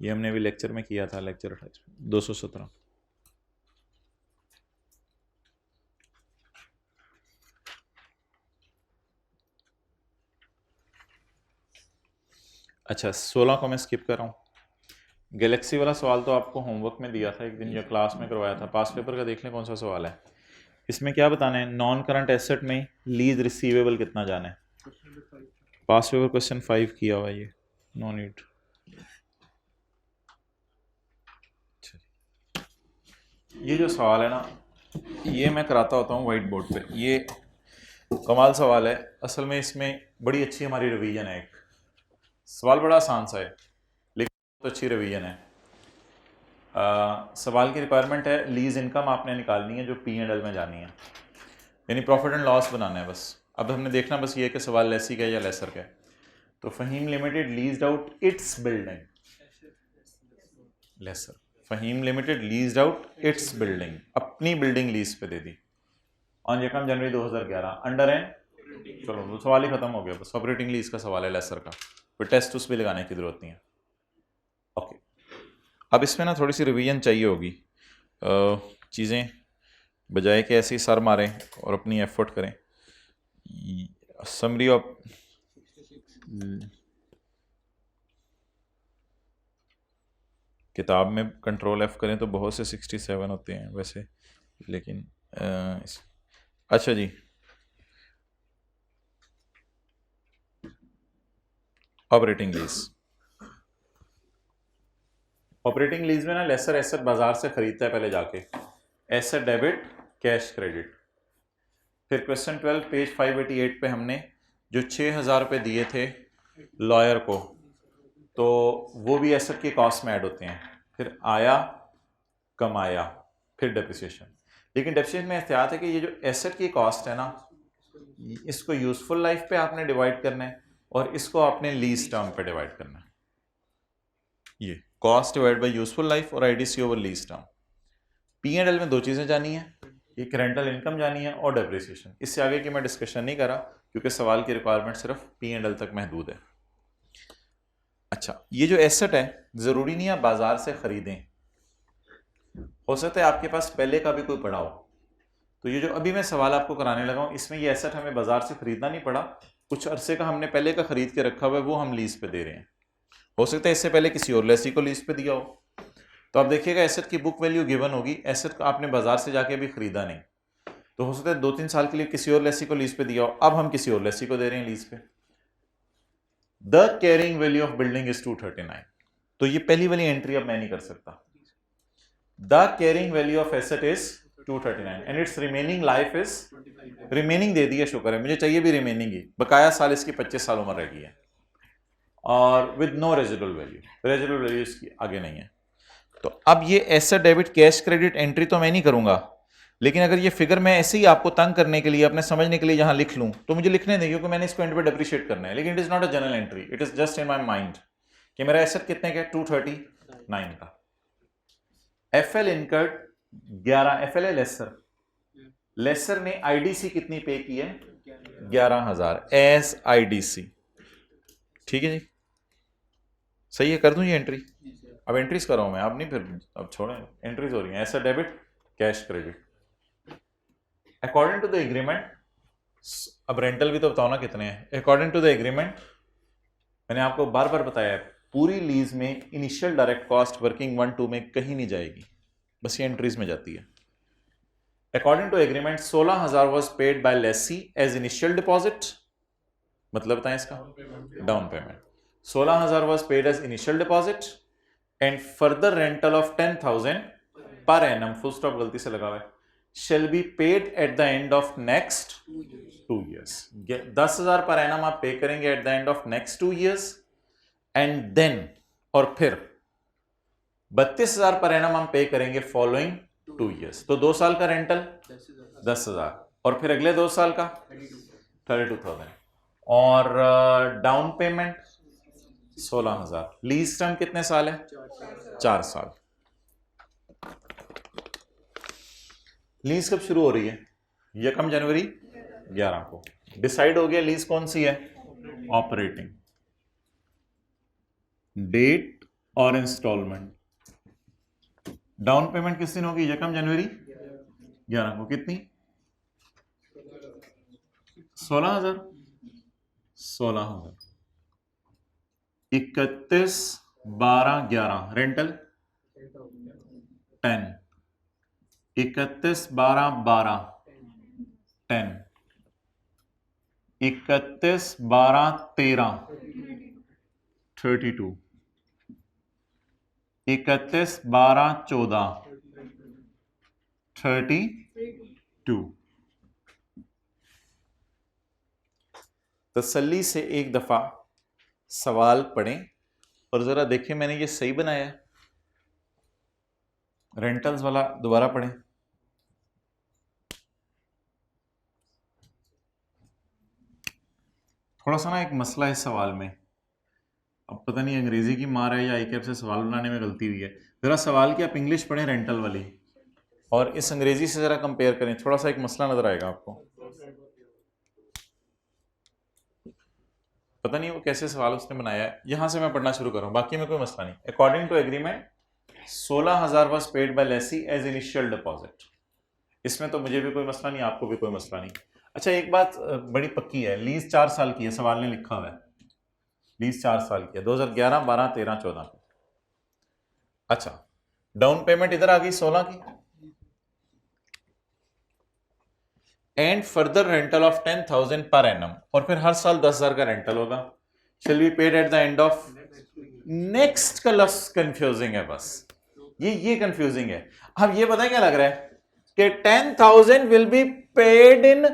ये हमने अभी लेक्चर में किया था, लेक्चर 28 में 217। अच्छा, 16 को मैं स्किप कर रहा हूँ। गैलेक्सी वाला सवाल तो आपको होमवर्क में दिया था एक दिन, या क्लास में करवाया था। पास पेपर का देख लें कौन सा सवाल है। इसमें क्या बताना है? नॉन करंट एसेट में लीज रिसीवेबल कितना जाना है? पास पेपर क्वेश्चन 5 किया हुआ है ये, नो नीड। ये जो सवाल है ना, ये मैं कराता होता हूँ वाइट बोर्ड पे। ये कमाल सवाल है असल में, इसमें बड़ी अच्छी हमारी रिवीजन है। एक सवाल बड़ा आसान सा है, लेकिन बहुत अच्छी रिवीजन है। सवाल की रिक्वायरमेंट है लीज इनकम आपने निकालनी है जो P&L में जानी है, यानी प्रॉफिट एंड लॉस बनाना है बस। अब हमने देखना बस ये कि सवाल लेसी का है या लेसर का है। तो Fahim limited leased out its building, lessor. Fahim limited leased out its building, अपनी बिल्डिंग लीज पे दे दी ऑन 1 जनवरी 2011 अंडर एन, चलो वो सवाल ही खत्म हो गया, बस ऑपरेटिंग लीज का सवाल है लेसर का, कोई टेस्ट उस पर लगाने की जरूरत नहीं है। ओके, अब इसमें ना थोड़ी सी रिवीजन चाहिए होगी। चीज़ें बजाय कि ऐसे ही सर मारें और अपनी एफर्ट करें। समरी ऑफ किताब में कंट्रोल F करें तो बहुत से 67 होते हैं वैसे, लेकिन अच्छा जी, ऑपरेटिंग लीज। ऑपरेटिंग लीज में ना लेसर एसेट बाजार से खरीदता है पहले जाके, एसेट डेबिट कैश क्रेडिट। फिर क्वेश्चन 12 पेज 588 पे हमने जो 6,000 रुपये दिए थे लॉयर को, तो वो भी एसेट की कॉस्ट में ऐड होते हैं। फिर आया, कमाया, फिर डेप्रिसिएशन। लेकिन डेप्रिसिएशन में एहतियात है कि ये जो एसेट की कॉस्ट है ना, इसको यूजफुल लाइफ पे आपने डिवाइड करना है और इसको आपने लीज टर्म पे डिवाइड करना है। ये cost divide by useful life और IDC over lease term. P&L में दो चीज़ें जानी है, एक रेंटल इनकम जानी है और डेप्रिसिएशन। इससे आगे की मैं डिस्कशन नहीं करा क्योंकि सवाल की रिक्वायरमेंट सिर्फ P&L तक महदूद है। अच्छा, ये जो एसेट है ज़रूरी नहीं है बाजार से खरीदें, हो सकता है आपके पास पहले का भी कोई पड़ा हो। तो ये जो अभी मैं सवाल आपको कराने लगा हूँ, इसमें ये एसेट हमें बाजार से खरीदना नहीं पड़ा, कुछ अरसे का हमने पहले का खरीद के रखा हुआ है, वो हम लीज पे दे रहे हैं। हो सकता है इससे पहले किसी और लेसी को लीज पे दिया हो। तो आप देखिएगा एसेट की बुक वैल्यू गिवन होगी, एसेट को आपने बाजार से जाके भी खरीदा नहीं, तो हो सकता है 2-3 साल के लिए किसी और लेसी को लीज पे दिया हो, अब हम किसी और लेसी को दे रहे हैं लीज पे। The carrying value of building is 239। तो ये पहली वाली एंट्री अब मैं नहीं कर सकता। The carrying value of asset is 239 and its remaining life is, remaining दे दी है, शुक्र है, मुझे चाहिए भी रिमेनिंग ही, बकाया साल इसकी 25 साल उम्र रह गई है, और with no residual value, residual value इसकी आगे नहीं है। तो अब ये asset debit cash credit entry तो मैं नहीं करूंगा, लेकिन अगर ये फिगर मैं ऐसे ही आपको तंग करने के लिए, अपने समझने के लिए यहां लिख लूं, तो मुझे लिखने दें क्योंकि मैंने इसको एंड पे डेप्रिशिएट करना है। लेकिन it is not a general entry, it is just in my mind कि मेरा एसेट कितने का? 239 का। FL इनकर्ड 11, FL है लेसर, लेसर ने IDC कितनी पे की है? 11,000 एज IDC। ठीक है जी, सही है, कर दूं ये एंट्री? अब एंट्रीज कर रहा हूं मैं, अब नहीं, फिर अब छोड़ें, एंट्रीज हो रही हैं। ऐसा debit cash credit according to the agreement. अब रेंटल भी तो बताओ ना कितने हैं। अकॉर्डिंग टू द एग्रीमेंट, मैंने आपको बार बार बताया है, पूरी लीज में इनिशियल डायरेक्ट कॉस्ट वर्किंग 1-2 में कहीं नहीं जाएगी, बस ये एंट्रीज में जाती है। According to agreement 16,000 was paid by lessee as initial deposit, मतलब बताएं इसका down payment. 16,000 was paid as initial deposit and further rental of 10,000 per annum, full stop गलती से लगा हुआ है, shall be paid at the end of next 2 years. 10,000 per annum आप पे करेंगे at the end of next 2 years and then, और फिर 32,000 पर एनम हम पे करेंगे फॉलोइंग 2 years. तो 2 साल का रेंटल 10,000 और फिर अगले 2 साल का 32,000 और डाउन पेमेंट 16,000. लीज टर्म कितने साल है? 4 साल. लीज कब शुरू हो रही है? 1 जनवरी 11 को. डिसाइड हो गया लीज कौन सी है? ऑपरेटिंग. डेट और इंस्टॉलमेंट. डाउन पेमेंट किस दिन होगी? 1 जनवरी 11 को. कितनी? 16,000. 16,000. 31/12/11 रेंटल 10. 31/12/12 10. 31/12/13 32. 31/12/14 32. तसल्ली से एक दफा सवाल पढ़ें और जरा देखें मैंने ये सही बनाया है. रेंटल्स वाला दोबारा पढ़ें. थोड़ा सा ना एक मसला है इस सवाल में. अब पता नहीं अंग्रेजी की मार है या आई कैप से सवाल बनाने में गलती हुई है. जरा सवाल की आप इंग्लिश पढ़ें रेंटल वाली और इस अंग्रेजी से जरा कंपेयर करें. थोड़ा सा एक मसला नजर आएगा आपको. पता नहीं वो कैसे सवाल उसने बनाया है. यहां से मैं पढ़ना शुरू करूं, बाकी में कोई मसला नहीं. According to agreement 16,000 was paid by lessee as initial deposit. इसमें तो मुझे भी कोई मसला नहीं, आपको भी कोई मसला नहीं. अच्छा एक बात बड़ी पक्की है, लीज 4 साल की है. सवाल ने लिखा हुआ है लीज 4 साल की है 2011 12 13 14 को. अच्छा डाउन पेमेंट इधर आ गई 16 की and further rental of 10,000 per annum और फिर हर साल 10,000 का रेंटल होगा. Shall be paid eight the end of next का लफ्ज कंफ्यूजिंग है. बस ये कंफ्यूजिंग है. अब ये पता क्या लग रहा है कि 10,000 will be paid in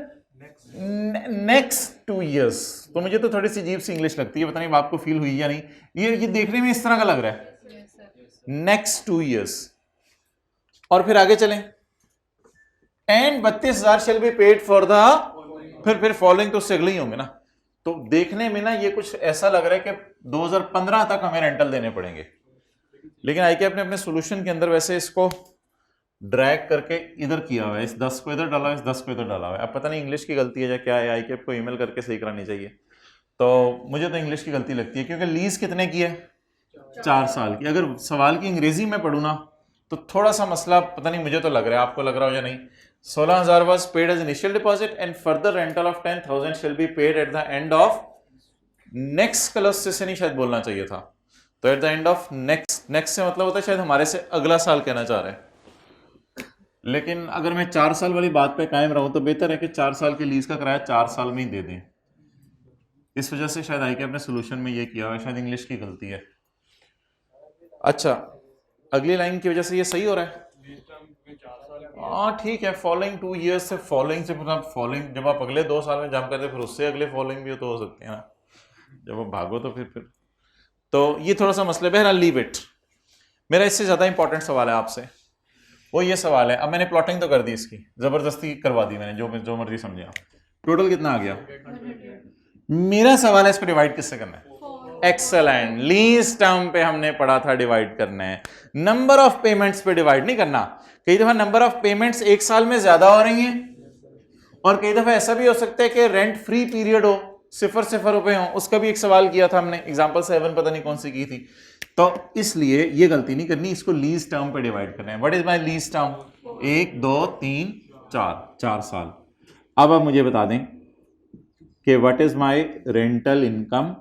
next 2 years. तो मुझे तो थोड़ी सी अजीब सी इंग्लिश लगती है, पता नहीं आपको फील हुई या नहीं. ये देखने में इस तरह का लग रहा है नेक्स्ट 2 years. और फिर आगे चलें and 32,000 shall be paid for the फिर फॉलोइंग तो उससे अगले ही होंगे ना. तो देखने में ना ये कुछ ऐसा लग रहा है कि 2015 तक हमें रेंटल देने पड़ेंगे. लेकिन आईकेप ने अपने सॉल्यूशन के अंदर वैसे इसको ड्रैग करके इधर किया हुआ है. इस 10 को इधर डाला है, इस 10 को इधर डाला हुआ है. अब पता नहीं इंग्लिश की गलती है या क्या है. आईकेप को ईमेल करके सही करानी चाहिए. तो मुझे तो इंग्लिश की गलती लगती है क्योंकि लीज कितने की है? 4 साल की. अगर सवाल की अंग्रेजी में पढ़ू ना तो थोड़ा सा मसला पता नहीं, मुझे तो लग रहा है, आपको लग रहा हो या नहीं. 16,000 was paid as initial deposit and further rental of 10,000 shall be paid at the end of next क्लस से नहीं शायद बोलना चाहिए था. तो at the end of next से मतलब होता है शायद हमारे से अगला साल कहना चाह रहे हैं. लेकिन अगर मैं 4 साल वाली बात पे कायम रहूं तो बेहतर है कि 4 साल की लीज का किराया 4 साल में ही दे दें. इस वजह से शायद आईके अपने सोल्यूशन में ये किया हुआ है. शायद इंग्लिश की गलती है. अच्छा अगली लाइन की वजह से ये सही हो रहा है. हाँ ठीक है. फॉलोइंग 2 years से फॉलोइंग जब आप अगले 2 साल में जंप करते फिर उससे अगले फॉलोइंग भी तो हो सकते हैं ना. जब आप भागो तो फिर तो ये थोड़ा सा मसला. बहरहाल लीव इट. मेरा इससे ज्यादा इंपॉर्टेंट सवाल है आपसे. वो ये सवाल है, अब मैंने प्लॉटिंग तो कर दी, इसकी जबरदस्ती करवा दी मैंने, जो मर्जी समझे आप. टोटल कितना आ गया? मेरा सवाल है इसको डिवाइड किससे करना है? एक्सेलेंट. लीज टर्म पे हमने पढ़ा था डिवाइड करना है, नंबर ऑफ पेमेंट्स पे डिवाइड नहीं करना. कई दफा नंबर ऑफ पेमेंट्स एक साल में ज्यादा हो रही हैं और कई दफा ऐसा भी हो सकता है कि रेंट फ्री पीरियड हो, 0 रुपए हो. उसका भी एक सवाल किया था हमने, एग्जांपल 7 पता नहीं कौन सी की थी. तो इसलिए ये गलती नहीं करनी, इसको लीज टर्म पे डिवाइड करना है. What is my lease term? 1 2 3 4 साल. अब आप मुझे बता दें कि what is my rental income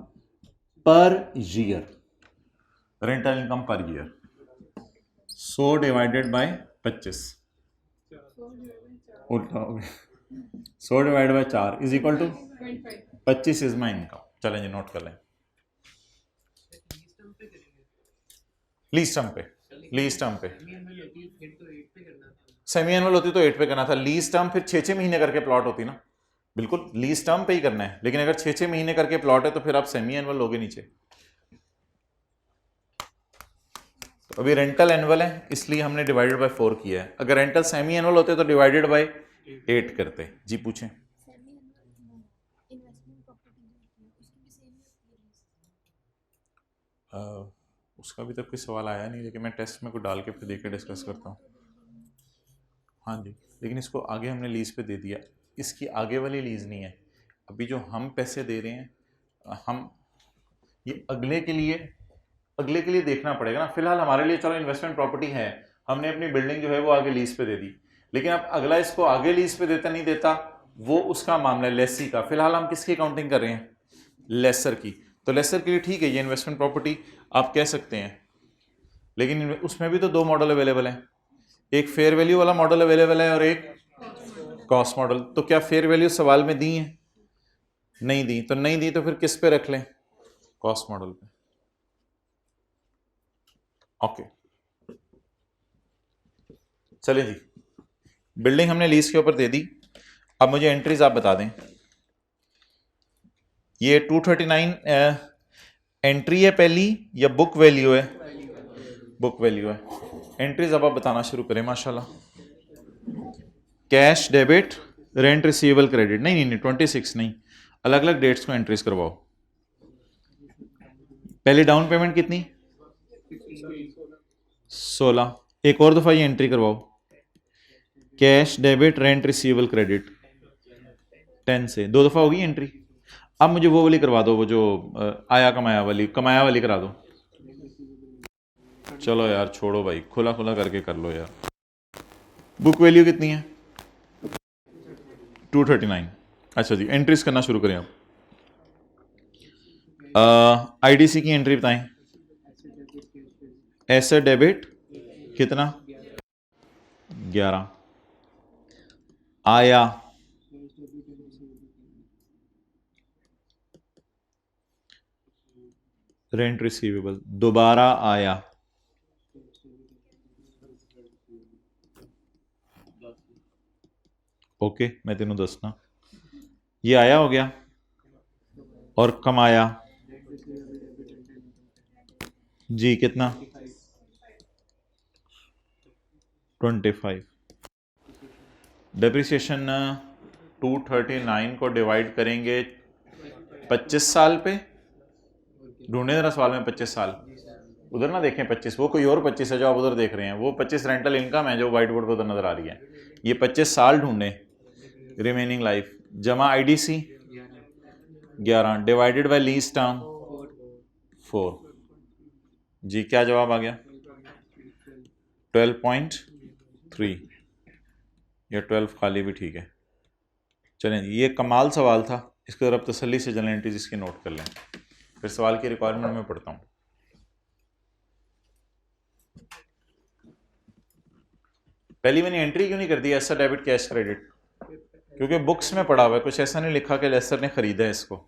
per year. Rental income per year 100 divided by 25 उल्टा हो गया. 100 divided by 4 is equal to 25 is my income. चलें जी नोट कर लें. लीज टर्म पे, लीज टर्म पे सेमी एनुअल होती है फिर तो 8 पे करना था। सेमी एनुअल होती तो 8 पे करना था। लीज टर्म फिर 6-6 महीने करके प्लॉट होती ना, बिल्कुल लीज टर्म पे ही करना है, लेकिन अगर 6-6 महीने करके प्लॉट है तो फिर आप सेमी एनुअल लोगे नीचे। तो अभी रेंटल एनुअल है इसलिए हमने डिवाइडेड बाय 4 किया है। अगर रेंटल सेमी एनुअल होते तो डिवाइडेड बाय 8 करते। जी पूछें। उसका भी तो कोई सवाल आया नहीं, लेकिन मैं टेस्ट में कोई डाल के फिर देकर डिस्कस करता हूँ। हाँ जी, लेकिन इसको आगे हमने लीज पे दे दिया, इसकी आगे वाली लीज नहीं है। अभी जो हम पैसे दे रहे हैं हम ये अगले के लिए देखना पड़ेगा ना। फिलहाल हमारे लिए चलो इन्वेस्टमेंट प्रॉपर्टी है, हमने अपनी बिल्डिंग जो है वो आगे लीज पे दे दी, लेकिन अब अगला इसको आगे लीज पे देता नहीं देता वो उसका मामला है, लेसी का। फिलहाल हम किसकी काउंटिंग कर रहे हैं? लेसर की। तो लेसर के लिए ठीक है ये इन्वेस्टमेंट प्रॉपर्टी आप कह सकते हैं, लेकिन उसमें भी तो दो मॉडल अवेलेबल हैं, एक फेयर वैल्यू वाला मॉडल अवेलेबल है और एक कॉस्ट मॉडल। तो क्या फेयर वैल्यू सवाल में दी है? नहीं दी, तो नहीं दी तो फिर किस पे रख लें? कॉस्ट मॉडल पे। ओके चलिए जी, बिल्डिंग हमने लीज के ऊपर दे दी। अब मुझे एंट्रीज आप बता दें। ये 239 एंट्री है पहली या बुक वैल्यू है? बुक वैल्यू है। एंट्रीज अब आप बताना शुरू करें माशाल्लाह। Cash debit rent receivable credit, नहीं नहीं नहीं 26 नहीं, अलग अलग डेट्स को एंट्रीज करवाओ। पहले डाउन पेमेंट कितनी? 16। एक और दफा ये एंट्री करवाओ, cash debit rent receivable credit 10 से, दो दफा होगी एंट्री। अब मुझे वो वाली करवा दो, वो जो आया कमाया वाली करा दो। चलो यार छोड़ो भाई, खुला खुला करके कर लो यार। बुक वैल्यू कितनी है? 239। अच्छा जी, एंट्रीज करना शुरू करें आप। आईडीसी की एंट्री बताएं। एसेट डेबिट कितना? 11। आया रेंट रिसीवेबल, दोबारा आया ओके मैं तेनों दसना, ये आया हो गया और कमाया जी कितना? 25। डेप्रिसिएशन 239 को डिवाइड करेंगे 25 साल पे। ढूंढे जरा सवाल में 25 साल, उधर ना देखें 25, वो कोई और 25 है जो आप उधर देख रहे हैं, वो 25 रेंटल इनकम है जो व्हाइट बोर्ड पर उधर नजर आ रही है। ये 25 साल ढूंढे, रिमेनिंग लाइफ जमा IDC 11 divided by lease term 4। जी क्या जवाब आ गया? 12.3 या 12 खाली भी ठीक है। चलें ये कमाल सवाल था, इसको जरा तसल्ली से जनरल एंट्रीज इसकी नोट कर लें, फिर सवाल की रिक्वायरमेंट में पढ़ता हूँ। पहली मैंने एंट्री क्यों नहीं कर दी ऐसा डेबिट कैश क्रेडिट? क्योंकि बुक्स में पढ़ा हुआ है, कुछ ऐसा नहीं लिखा कि लेसर ने खरीदा है इसको।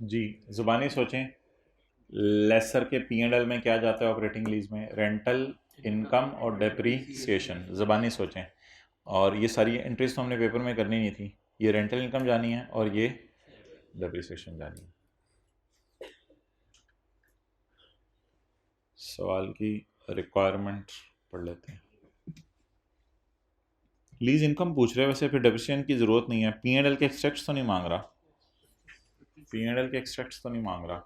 जी जुबानी सोचें, लेसर के P&L में क्या जाता है ऑपरेटिंग लीज में? रेंटल इनकम और डेप्रीसिएशन। जुबानी सोचें, और ये सारी एंट्रीज तो हमने पेपर में करनी नहीं थी। ये रेंटल इनकम जानी है और ये डेप्रीसिएशन जानी है। सवाल की रिक्वायरमेंट पढ़ लेते हैं। लीज इनकम पूछ रहे हैं वैसे, फिर डेप्रिसिएशन की जरूरत नहीं है। पी एंड एल के एक्सट्रैक्ट्स तो नहीं मांग रहा, पी एंड एल के एक्सट्रैक्ट्स तो नहीं मांग रहा,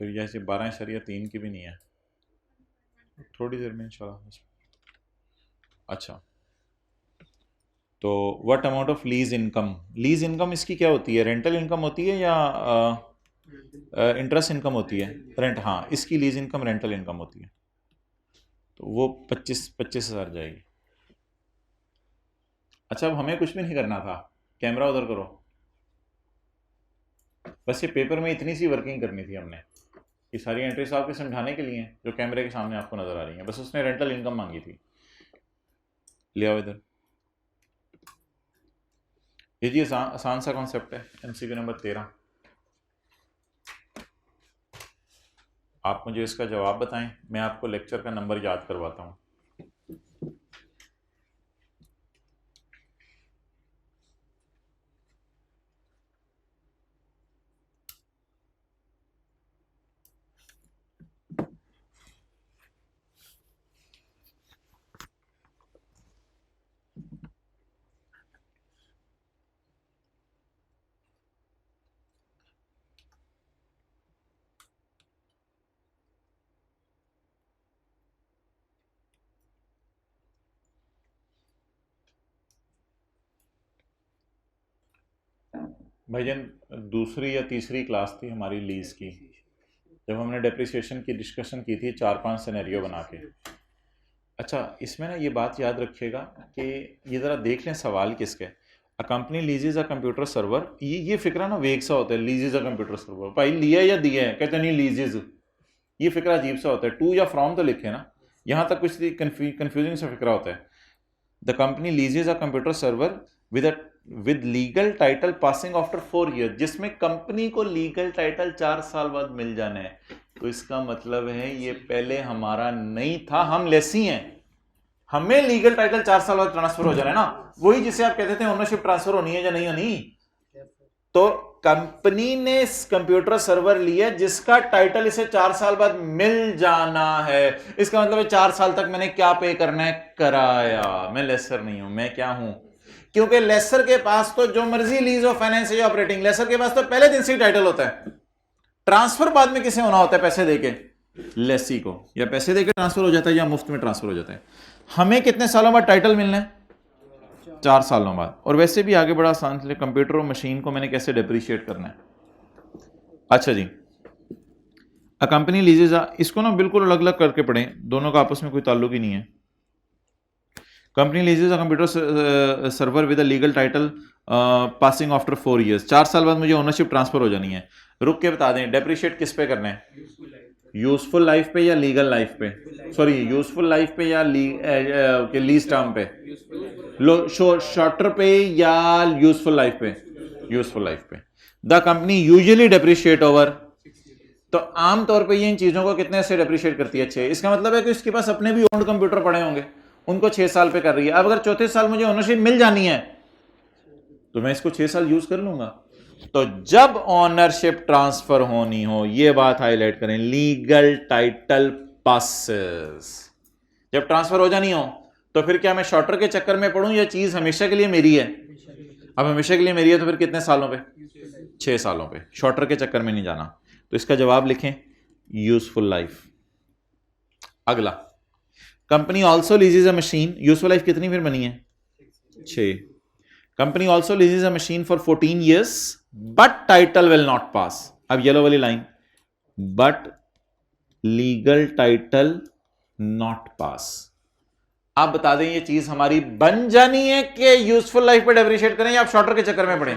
फिर जैसे 12.3 की भी नहीं है, थोड़ी देर में इंशाल्लाह। अच्छा, तो what amount of lease income, lease income इसकी क्या होती है, रेंटल इनकम होती है या इंटरेस्ट इनकम होती है? रेंट, हाँ, इसकी लीज इनकम रेंटल इनकम होती है, तो वो 25,000 जाएगी। अच्छा, अब हमें कुछ भी नहीं करना था, कैमरा उधर करो, बस ये पेपर में इतनी सी वर्किंग करनी थी हमने। ये सारी एंट्रीज आपके समझाने के लिए हैं जो कैमरे के सामने आपको नजर आ रही हैं, बस उसने रेंटल इनकम मांगी थी। ले आओ इधर, ये जी आसान आसान सा कॉन्सेप्ट है, एमसीक्यू नंबर 13। आप मुझे इसका जवाब बताएं, मैं आपको लेक्चर का नंबर याद करवाता हूँ। भाईजान, दूसरी या तीसरी क्लास थी हमारी लीज की, जब हमने डेप्रिसिएशन की डिस्कशन की थी 4-5 सिनेरियो बना के। अच्छा, इसमें ना ये बात याद रखिएगा कि ये ज़रा देख लें सवाल किसके। A company leases a computer server, ये फिक्रा ना वेग सा होता है, लीजेज अ कंप्यूटर सर्वर, भाई लिया या दिया है, कहते नहीं लीजेज, ये फिक्रा अजीब सा होता है, टू या फ्रॉम तो लिखे ना, यहाँ तक कुछ कंफ्यूजिंग सा फिक्रा होता है। The company leases a computer server with legal title passing after 4 year, जिसमें कंपनी को लीगल टाइटल 4 साल बाद मिल जाना है, तो इसका मतलब है ये पहले हमारा नहीं था, हम लेसी हैं, हमें लीगल टाइटल 4 साल बाद ट्रांसफर हो जाना है ना, वही जिसे आप कहते थे ओनरशिप ट्रांसफर होनी है या नहीं होनी। तो कंपनी ने कंप्यूटर सर्वर लिया जिसका टाइटल इसे 4 साल बाद मिल जाना है, इसका मतलब है 4 साल तक मैंने क्या पे करना है, कराया। मैं लेसर नहीं हूं, मैं क्या हूं, क्योंकि लेसर के पास तो जो मर्जी लीज ऑफ फाइनेंस या ऑपरेटिंग, लेसर के पास तो पहले दिन से ही टाइटल होता है, ट्रांसफर बाद में किसे होना होता है, पैसे देके लेसी को, या पैसे देके ट्रांसफर हो जाता है या मुफ्त में ट्रांसफर हो जाता है। हमें कितने सालों बाद टाइटल मिलना है, 4 सालों बाद। और वैसे भी आगे बड़ा आसान, कंप्यूटर और मशीन को मैंने कैसे डिप्रिशिएट करना है। अच्छा जी, अ कंपनी लीजेज, इसको ना बिल्कुल अलग अलग करके पढ़ें, दोनों का आपस में कोई ताल्लुक ही नहीं है। Company leases a computer server with a legal title passing after 4 years, 4 साल बाद मुझे ओनरशिप ट्रांसफर हो जानी है। रुक के बता दें, डेप्रिशिएट किस पे करना है, यूजफुल लाइफ पे या लीगल लाइफ पे, सॉरी यूजफुल लाइफ पे या लीज टर्म पे, शॉर्टर पे या यूजफुल लाइफ पे, यूजफुल लाइफ पे। The company usually depreciate over, तो आमतौर पे ये इन चीजों को कितने से डेप्रिशिएट करती है, 6। इसका मतलब है कि इसके पास अपने भी ओल्ड कंप्यूटर पड़े होंगे, उनको 6 साल पे कर रही है। अब अगर चौथे साल मुझे ओनरशिप मिल जानी है तो मैं इसको 6 साल यूज कर लूंगा। तो जब ओनरशिप ट्रांसफर होनी हो, ये बात हाईलाइट करें, लीगल टाइटल पासेस, जब ट्रांसफर हो जानी हो, तो फिर क्या मैं शॉर्टर के चक्कर में पड़ूं, या चीज हमेशा के लिए मेरी है? अब हमेशा के लिए मेरी है तो फिर कितने सालों पे, 6 सालों पे, शॉर्टर के चक्कर में नहीं जाना। तो इसका जवाब लिखें, यूजफुल लाइफ। अगला, कंपनी ऑल्सो लीजेज अ मशीन, यूजफुल लाइफ कितनी फिर बनी है, 6। Company also leases a machine for 14 years but title will not pass. अब येलो वाली line, but legal title not pass. आप बता दें ये चीज हमारी बन जानी है कि यूजफुल लाइफ पे डेप्रिशिएट करें, या आप शॉर्टर के चक्कर में पड़े।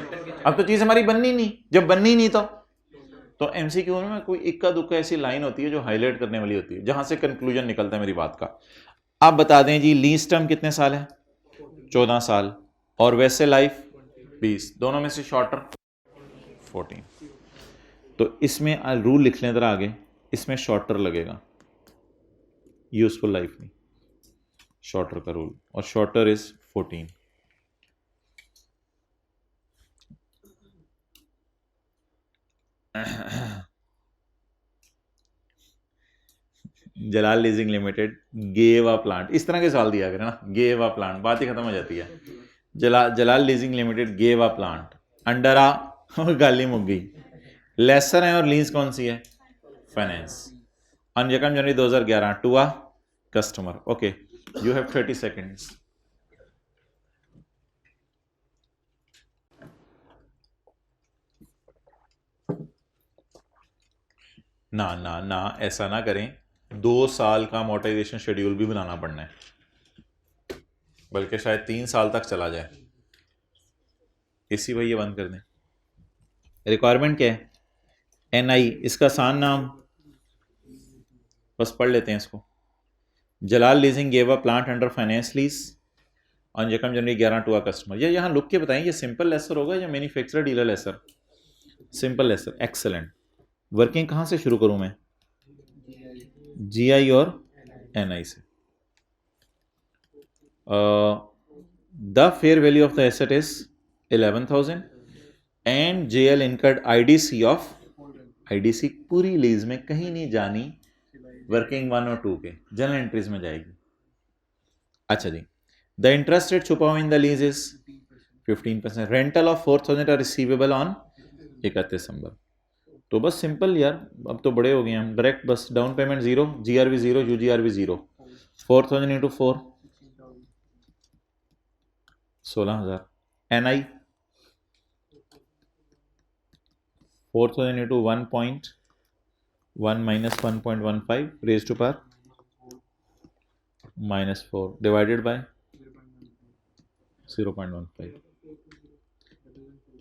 अब तो चीज हमारी बननी नहीं, जब बननी नहीं तो एमसीक्यू में कोई इक्का दुक्का ऐसी लाइन होती है जो हाईलाइट करने वाली होती है, जहां से कंक्लूजन निकलता है मेरी बात का। आप बता दें जी, लीज टर्म कितने साल है, 14 साल, और वैसे लाइफ 20, दोनों में से शॉर्टर 14। तो इसमें रूल लिख लें जरा आगे, इसमें शॉर्टर लगेगा, यूजफुल लाइफ नहीं, शॉर्टर का रूल, और shorter is 14। Jalal leasing limited gave a plant, इस तरह के सवाल दिया करें ना, गेव अ प्लांट, बात ही खत्म हो जाती है। Jalal leasing limited gave a plant, under आ और गाली मुक गई। लेसर है और लीज कौन सी है? फाइनेंस। ऑन यकम January 2011 to a customer. Okay, you have 30 seconds. ना ना ना, ऐसा ना करें, 2 साल का अमोर्टाइजेशन शेड्यूल भी बनाना पड़ना है, बल्कि शायद 3 साल तक चला जाए। इसी वही ये बंद कर दें। रिक्वायरमेंट क्या है? NI, इसका आसान नाम बस पढ़ लेते हैं इसको। Jalal leasing gave a plant under finance lease on यकम जनवरी 11 टू अ कस्टमर। ये यहाँ लुक के बताएं, ये सिंपल लेसर होगा या manufacturer dealer lessor? Simple lessor, excellent. Working कहाँ से शुरू करूँ मैं? GI और NI से। The fair value of the asset is 11,000 and JL incurred IDC of, IDC पूरी लीज में कहीं नहीं जानी, वर्किंग 1 और 2 के जनरल एंट्रीज में जाएगी। अच्छा जी, द इंटरेस्ट रेट छुपा हुआ in the lease is 15%। Rental of 4,000 are receivable on 31 December. तो बस सिंपल यार, अब तो बड़े हो गए हम, डायरेक्ट बस down payment 0, GRV 0, UGRV 0, 4,000 into 4 16,000। NI 4,000 into 1.1 minus 1.15 raise to power -4 divided by 0.15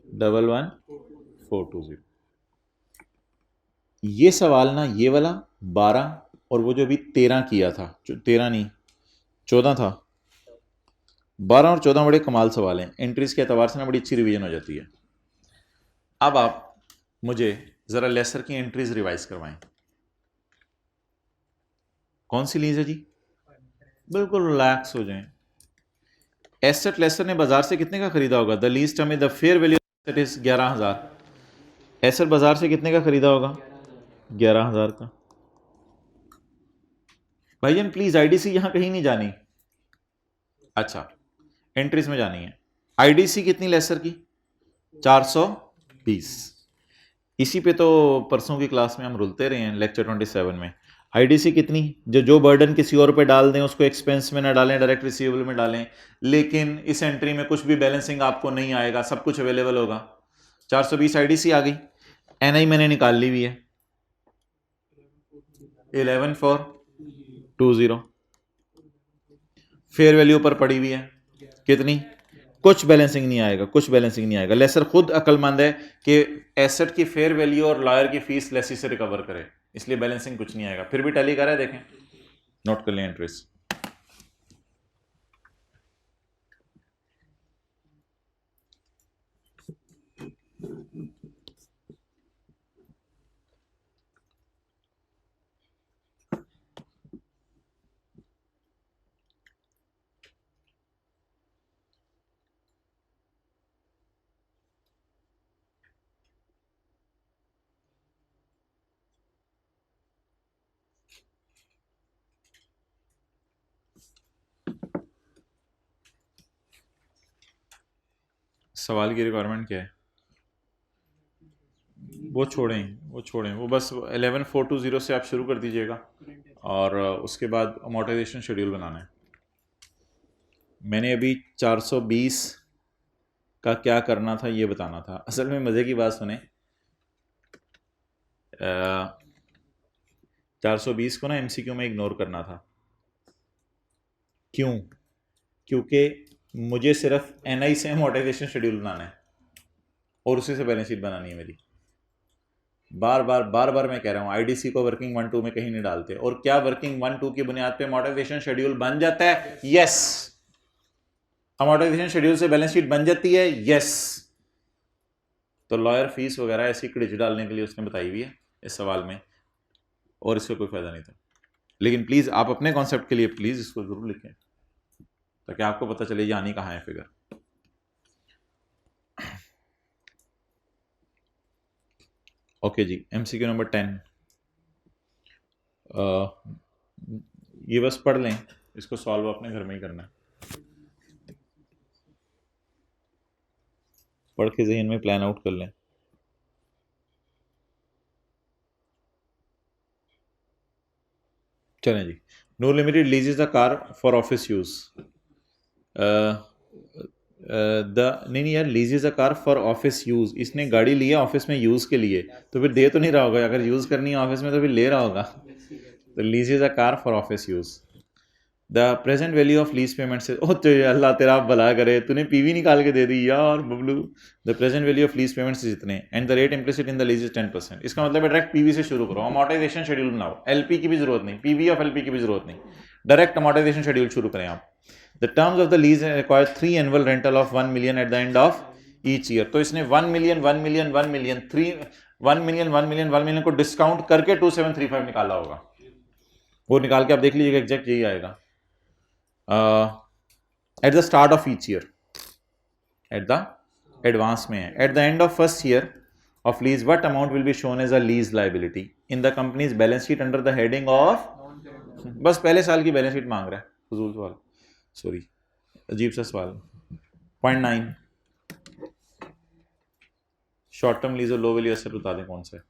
11420। ये सवाल ना, ये वाला 12 और वो जो भी 13 किया था, 13 नहीं 14 था, 12 और 14 बड़े कमाल सवाल हैं, एंट्रीज के एतबार से ना बड़ी अच्छी रिवीजन हो जाती है। अब आप मुझे जरा लेसर की एंट्रीज रिवाइज करवाएं। कौन सी लीज है जी? बिल्कुल रिलैक्स हो जाएं। एसेट लेसर ने बाजार से कितने का खरीदा होगा? The lease term the fair value asset is 11,000। Asset बाजार से कितने का खरीदा होगा? 11,000 का। भाईजान प्लीज IDC यहां कहीं नहीं जानी। अच्छा, एंट्रीज में जानी है। IDC कितनी लेसर की? 420। इसी पे तो परसों की क्लास में हम रुलते रहे हैं, लेक्चर 27 में। IDC कितनी? जो बर्डन किसी और पे डाल दें उसको एक्सपेंस में ना डालें, डायरेक्ट रिसीवेबल में डालें, लेकिन इस एंट्री में कुछ भी बैलेंसिंग आपको नहीं आएगा, सब कुछ अवेलेबल होगा। 420 IDC आ गई। NI मैंने निकाल ली हुई है 11,420। फेयर वैल्यू पर पड़ी हुई है कितनी? कुछ बैलेंसिंग नहीं आएगा, कुछ बैलेंसिंग नहीं आएगा। लेसर खुद अक्लमंद है कि एसेट की फेयर वैल्यू और लॉयर की फीस लेसी से रिकवर करे, इसलिए बैलेंसिंग कुछ नहीं आएगा। फिर भी टैली कर रहा है, देखें, नोट कर लें एंट्रीज। सवाल की रिक्वायरमेंट क्या है? वो छोड़ें, वो बस 11,420 से आप शुरू कर दीजिएगा और उसके बाद अमोर्टाइजेशन शेड्यूल बनाना है। मैंने अभी 420 का क्या करना था ये बताना था। असल में मज़े की बात सुने, 420 को ना MCQ में इग्नोर करना था। क्यों? क्योंकि मुझे सिर्फ NI से अमोर्टाइजेशन शेड्यूल बनाना है और उसी से बैलेंस शीट बनानी है मेरी। बार बार मैं कह रहा हूँ, IDC को वर्किंग 1-2 में कहीं नहीं डालते। और क्या वर्किंग 1-2 की बुनियाद पे अमोर्टाइजेशन शेड्यूल बन जाता है? यस। अमोर्टाइजेशन शेड्यूल से बैलेंस शीट बन जाती है? यस। तो लॉयर फीस वगैरह ऐसी क्रिच डालने के लिए उसने बताई हुई है इस सवाल में, और इसका कोई फायदा नहीं था। लेकिन प्लीज आप अपने कॉन्सेप्ट के लिए प्लीज इसको जरूर लिखें ताकि आपको पता चले ये आनी कहाँ है फिगर। ओके जी, MCQ नंबर 10। ये बस पढ़ लें, इसको सॉल्व अपने घर में ही करना है, पढ़ के ज़हन में प्लान आउट कर लें। चलें जी। No limited leases a car for office use. नहीं यार, leases a car for office use, इसने गाड़ी लिया ऑफिस में यूज के लिए, तो फिर दे तो नहीं रहा होगा, अगर यूज करनी है ऑफिस में तो फिर ले रहा होगा। तो लीजेस a car for office use. The present value of lease payment से, ओ तेरे अल्लाह तेरा भला करे, तूने पीवी निकाल के दे दी यार Bablu. The present value of lease payments इतने and the rate implicit in the lease is 10%। इसका मतलब है डायरेक्ट पीवी से शुरू करो, अमोर्टाइजेशन शेड्यूल बनाओ, एलपी की भी जरूरत नहीं, पीवी ऑफ एलपी की भी जरूरत नहीं, डायरेक्ट अमोर्टाइजेशन शेड्यूल शुरू करें आप। The terms of the lease require 3 annual rental of 1 million eight the end of each year. तो इसने 1 million 1 million 1 million 1 million 1 million 1 million को डिस्काउंट करके 2735 निकाला होगा। वो निकाल के आप देख लीजिएगा, एग्जैक्ट यही आएगा। At the start of each year, at the advance में है। At the end of first year of lease what amount will be shown as a lease liability in the company's balance sheet under the heading of, बस पहले साल की balance sheet मांग रहा है, फजूल सवाल, सॉरी अजीब सा सवाल। 0.9 शॉर्ट टर्म लीज और लो वैल्यू एसेट बता दें कौन सा है।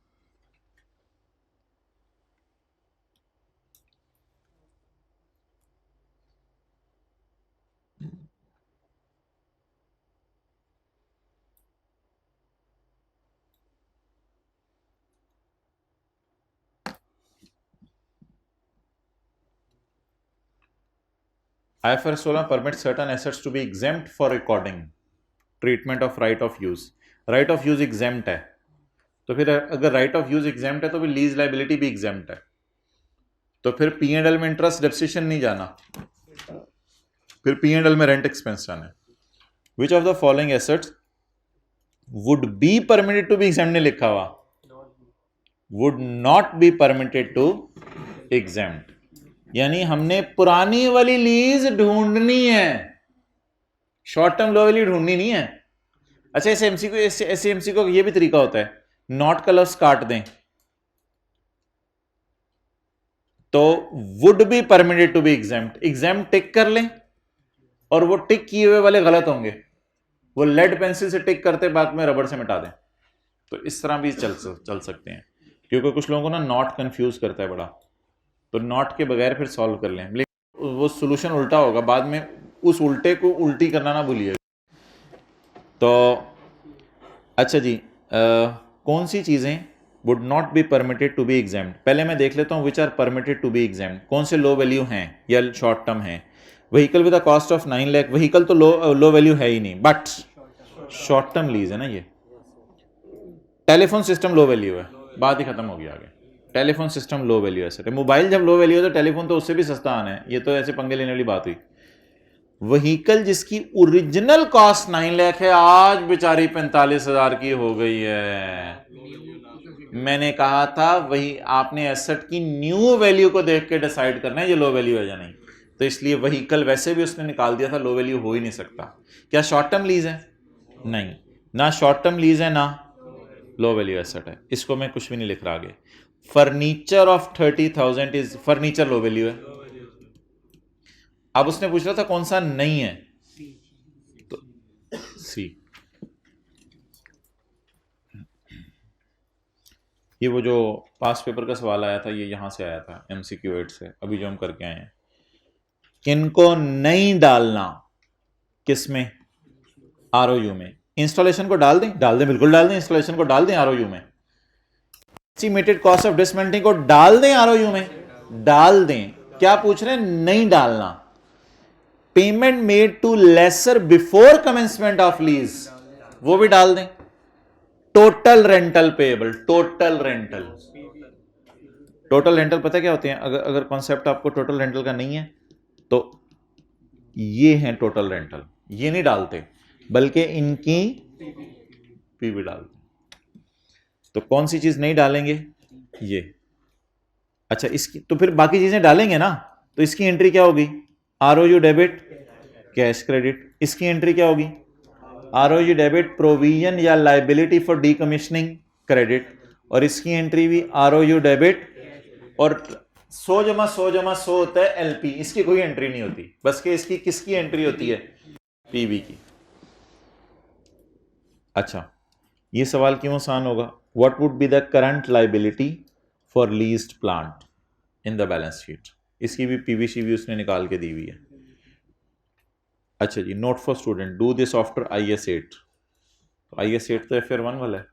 IFRS 16 permits certain assets to be exempt for recording treatment of right of use। right of use exempt है, तो फिर अगर right of use exempt है तो फिर लीज लाइबिलिटी भी exempt है, तो फिर P&L में इंटरेस्ट डेप्रिसिएशन नहीं जाना, फिर P&L में रेंट एक्सपेंस जाना है। Which of the following assets would be permitted to be exempt नहीं लिखा हुआ, would not be permitted to exempt, यानी हमने पुरानी वाली लीज ढूंढनी है, शॉर्ट टर्म लो वैल्यू ढूंढनी नहीं है। अच्छा एसएमसी को ये भी तरीका होता है, नॉट कलर्स काट दें तो would be permitted to be exempt, exam tick कर लें और वो टिक किए हुए वाले गलत होंगे, वो लेड पेंसिल से टिक करते बाद में रबड़ से मिटा दें, तो इस तरह भी चल सकते हैं, क्योंकि कुछ लोगों को ना नॉट कंफ्यूज करता है बड़ा, तो नॉट के बगैर फिर सॉल्व कर लें, लेकिन वो सोल्यूशन उल्टा होगा, बाद में उस उल्टे को उल्टी करना ना भूलिए। तो अच्छा जी, कौन सी चीज़ें would not be permitted to be exempt, पहले मैं देख लेता हूँ which are permitted to be exempt, कौन से लो वैल्यू हैं या शॉर्ट टर्म हैं। Vehicle with a cost of 9 lakh, vehicle तो लो वैल्यू है ही नहीं, बट शॉर्ट टर्म लीज है ना ये। टेलीफोन सिस्टम लो वैल्यू है, बात ही खत्म हो गया आगे, telephone system low value asset है। मोबाइल जब लो वैल्यू है तो टेलीफोन तो उससे भी सस्ता आना है, ये तो ऐसे पंगे लेने वाली बात हुई। व्हीकल जिसकी ओरिजिनल कॉस्ट 9 लाख है, आज बेचारी 45,000 की हो गई है। मैंने कहा था वही आपने एसेट की न्यू वैल्यू को देख के डिसाइड करना है ये लो वैल्यू है या नहीं, तो इसलिए व्हीकल वैसे भी उसने निकाल दिया था, लो वैल्यू हो ही नहीं सकता। क्या शॉर्ट टर्म लीज है? नहीं, ना शॉर्ट टर्म लीज है ना लो वैल्यू एसेट है, इसको मैं कुछ भी नहीं लिख रहा आगे। Furniture of 30,000 is, furniture low value है। अब उसने पूछ रहा था कौन सा नहीं है, तो सी। ये वो जो पास पेपर का सवाल आया था, ये यहां से आया था MCQ 8 से, अभी जो हम करके आए हैं। किनको नहीं डालना, किसमें? ROU में। इंस्टॉलेशन को डाल दें, बिल्कुल डाल दें, इंस्टॉलेशन को डाल दें ROU में। एस्टिमेटेड कॉस्ट ऑफ डिसमेंटलिंग को डाल दें ROU में, डाल दें। क्या पूछ रहे हैं? नहीं डालना। Payment made to lessor before commencement of lease, वो भी डाल दें। Total rental payable, total rental पता क्या होते हैं? अगर कॉन्सेप्ट आपको टोटल रेंटल का नहीं है तो ये है टोटल रेंटल, ये नहीं डालते बल्कि इनकी पीवी डालते। तो कौन सी चीज नहीं डालेंगे? ये। अच्छा, इसकी तो फिर बाकी चीजें डालेंगे ना, तो इसकी एंट्री क्या होगी? ROU debit, cash credit. इसकी एंट्री क्या होगी? ROU डेबिट, प्रोविजन या लाइबिलिटी फॉर डीकमीशनिंग क्रेडिट। और इसकी एंट्री भी ROU डेबिट, और 100 जमा 100 जमा 100 होता है एलपी, इसकी कोई एंट्री नहीं होती, बस के इसकी किसकी एंट्री होती है, पीवी की। अच्छा, ये सवाल क्यों आसान होगा, what would be the current liability for leased plant in the balance sheet, इसकी भी पीवी उसने निकाल के दी हुई है। अच्छा जी, note for student, do this after IS8। तो IS8 तो FR1 वाला है,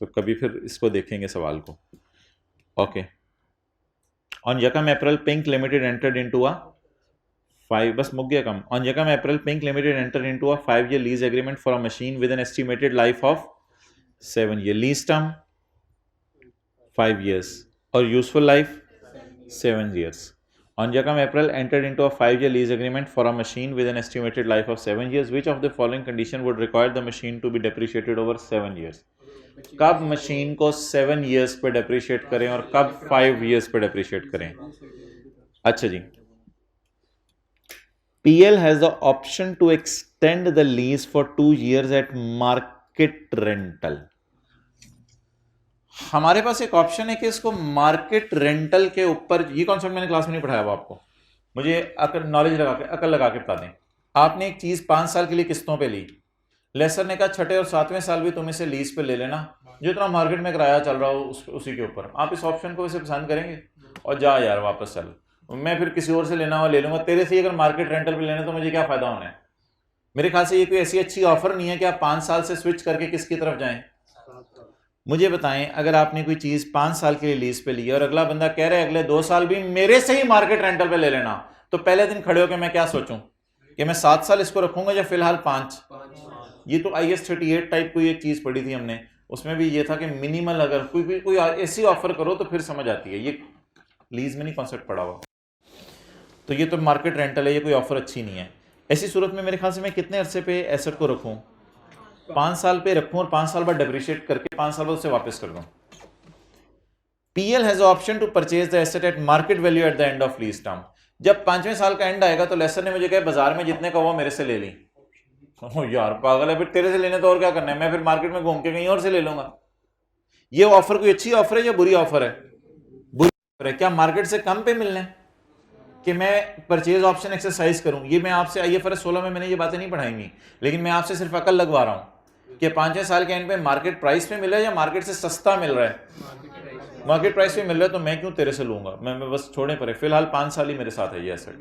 तो कभी फिर इसको देखेंगे सवाल को। ओके, ऑन यकम April Pink limited entered into a 5, बस मुक गया कम। ऑन यकम April Pink limited entered into a 5-year lease agreement for a machine with an estimated life of 7 year, lease term 5 years और useful life 7 years. On Yakam April entered into a 5-year lease agreement for a machine with an estimated life of 7 years. Which of the following condition would require the machine to be depreciated over 7 years? कब machine को 7 years पे depreciate करें और कब 5 years पे depreciate करें? अच्छा जी, PL has the option to extend the lease for 2 years at market rental. हमारे पास एक ऑप्शन है कि इसको मार्केट रेंटल के ऊपर, ये कॉन्सेप्ट मैंने क्लास में नहीं पढ़ाया हुआ आपको, मुझे अकल नॉलेज लगा के अकल लगा के बता दें। आपने एक चीज 5 साल के लिए किस्तों पे ली, लेसर ने कहा छठे और 7वें साल भी तुम इसे लीज पे ले लेना, जो इतना मार्केट में किराया चल रहा हो उसी के ऊपर। आप इस ऑप्शन को वैसे पसंद करेंगे और जा यार वापस चल, मैं फिर किसी और से लेना हुआ ले लूंगा, तेरे से अगर मार्केट रेंटल पे लेना तो मुझे क्या फायदा होना है। मेरे ख्याल से ये कोई ऐसी अच्छी ऑफर नहीं है कि आप 5 साल से स्विच करके किसकी तरफ जाएं। मुझे बताएं, अगर आपने कोई चीज 5 साल के लिए लीज पे ली और अगला बंदा कह रहा है अगले 2 साल भी मेरे से ही मार्केट रेंटल पे ले लेना, तो पहले दिन खड़े होकर मैं क्या सोचूं कि मैं 7 साल इसको रखूंगा या फिलहाल 5। ये तो IS38 टाइप कोई एक चीज पढ़ी थी हमने, उसमें भी ये था कि मिनिमल अगर कोई ऐसी ऑफर करो तो फिर समझ आती है, ये लीज में नहीं कॉन्सेप्ट पड़ा हुआ। तो ये तो मार्केट रेंटल है, ये कोई ऑफर अच्छी नहीं है। ऐसी सूरत में मेरे ख्याल से मैं कितने अरसे पे एसेट को रखूं, 5 साल पे रखूं और 5 साल बाद डेप्रिशिएट करके 5 साल बाद उसे वापस कर दूं। PL has option to purchase the asset at market value at the end of lease term. जब 5वें साल का एंड आएगा तो लेसर ने मुझे कहा बाजार में जितने का हुआ मेरे से ले ली। ओ यार पागल है, फिर तेरे से लेने तो और क्या करना है, मैं फिर मार्केट में घूम के कहीं और से ले लूंगा। ये ऑफर कोई अच्छी ऑफर है या बुरी ऑफर है? बुरी ऑफर है। क्या मार्केट से कम पे मिलने कि मैं परचेज ऑप्शन एक्सरसाइज करूं? ये मैं आपसे IFRS 16 में मैंने ये बातें नहीं पढ़ाई हुई, लेकिन मैं आपसे सिर्फ अकल लगवा रहा हूं कि 5वें साल के एंड पे मार्केट प्राइस पे मिल रहा है या मार्केट से सस्ता मिल रहा है। मार्केट प्राइस पे मिल रहा है तो मैं क्यों तेरे से लूंगा, मैं बस छोड़े पड़े, फिलहाल 5 साल ही मेरे साथ है ये एसेट,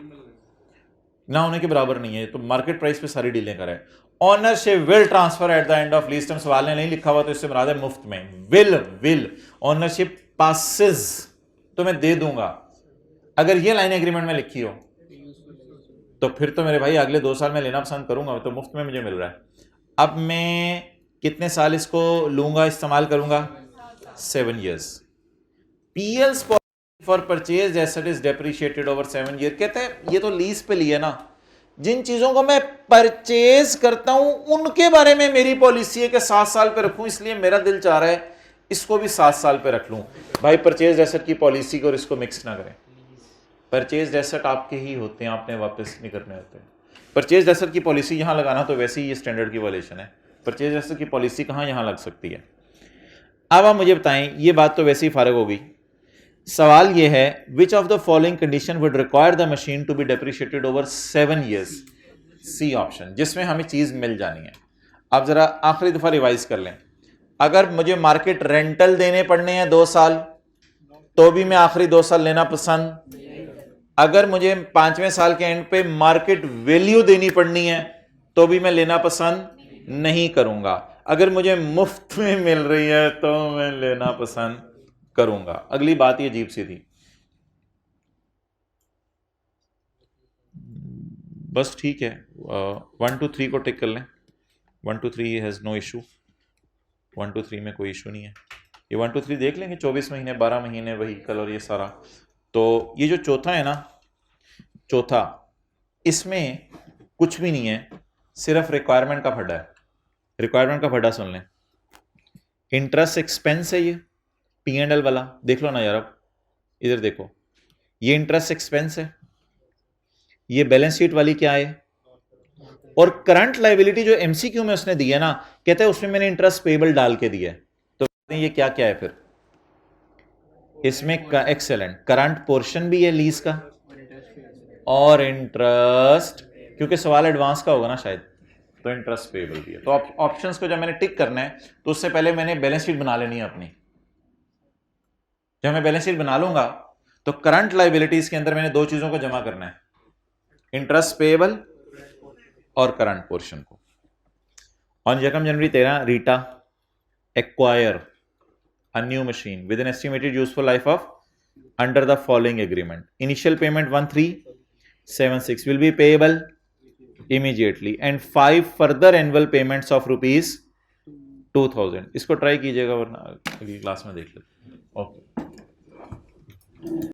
ना होने के बराबर नहीं है, तो मार्केट प्राइस पे सारी डीलें करे। Ownership will transfer eight the end of lease term, सवाल ने नहीं लिखा हुआ तो इससे मुराद है मुफ्त में। विल ओनरशिप पासेस तो मैं दे दूंगा, अगर ये लाइन एग्रीमेंट में लिखी हो तो फिर तो मेरे भाई अगले 2 साल में लेना पसंद करूंगा, तो मुफ्त में मुझे मिल रहा है। अब मैं कितने साल इसको लूंगा, इस्तेमाल करूंगा? 7 years। PL's for purchase asset is depreciated over 7 year। कहते हैं ये तो लीज पे लिया ना, जिन चीजों को मैं परचेज करता हूं उनके बारे में मेरी पॉलिसी है कि 7 साल पे रखूं, इसलिए मेरा दिल चाह रहा है इसको भी 7 साल पे रख लूं। भाई परचेज एसेट की पॉलिसी को और इसको मिक्स ना करें। परचेज एसेट आपके ही होते हैं, आपने वापस नहीं करने होते। परचेज एसेट की पॉलिसी यहां लगाना तो वैसे ही ये स्टैंडर्ड की वायलेशन है। परचेज एसेट की पॉलिसी कहां यहां लग सकती है? अब आप मुझे बताएं, ये बात तो वैसे ही फारग हो गई। सवाल ये है, which of the following condition would require the machine to be depreciated over 7 years? C option, जिसमें हमें चीज मिल जानी है। अब जरा आखिरी दफा रिवाइज कर लें, अगर मुझे मार्केट रेंटल देने पड़ने हैं 2 साल तो भी मैं आखिरी 2 साल लेना पसंद, अगर मुझे 5वें साल के एंड पे मार्केट वैल्यू देनी पड़नी है तो भी मैं लेना पसंद नहीं करूंगा, अगर मुझे मुफ्त में मिल रही है तो मैं लेना पसंद करूंगा। अगली बात ये अजीब सी थी, बस ठीक है, 1 2 3 को टिक कर लें। 1 2 3 हैज नो इशू, 1 2 3 में कोई इशू नहीं है। ये 1 2 3 देख लेंगे, 24 महीने 12 महीने वहीकल और ये सारा। तो ये जो चौथा है ना, चौथा, इसमें कुछ भी नहीं है, सिर्फ रिक्वायरमेंट का फड्डा है। रिक्वायरमेंट का फड्डा सुन लें, इंटरेस्ट एक्सपेंस है ये P&L वाला, देख लो ना यार, अब इधर देखो, ये इंटरेस्ट एक्सपेंस है, ये बैलेंस शीट वाली क्या है, और करंट लायबिलिटी जो MCQ में उसने दी है ना, कहते हैं उसमें मैंने इंटरेस्ट पेबल डाल के दिया है, तो ये क्या क्या है फिर? इसमें एक्सेलेंट, करंट पोर्शन भी है लीज का और इंटरेस्ट पे और इंटरेस्ट, क्योंकि सवाल एडवांस का होगा ना शायद, तो इंटरेस्ट पेबल भी है। तो ऑप्शंस को जब मैंने टिक करना है तो उससे पहले मैंने बैलेंस शीट बना लेनी है अपनी। जब मैं बैलेंस शीट बना लूंगा तो करंट लाइबिलिटीज के अंदर मैंने दो चीजों को जमा करना है, इंटरेस्ट पेबल और करंट पोर्शन को। On 1 January 13 Rita acquire a new machine with an estimated useful life of under the following agreement. Initial payment 1376 will be payable immediately and 5 further annual payments of rupees 2000. इसको try कीजिएगा वरना अगली class में देख लेते। Okay.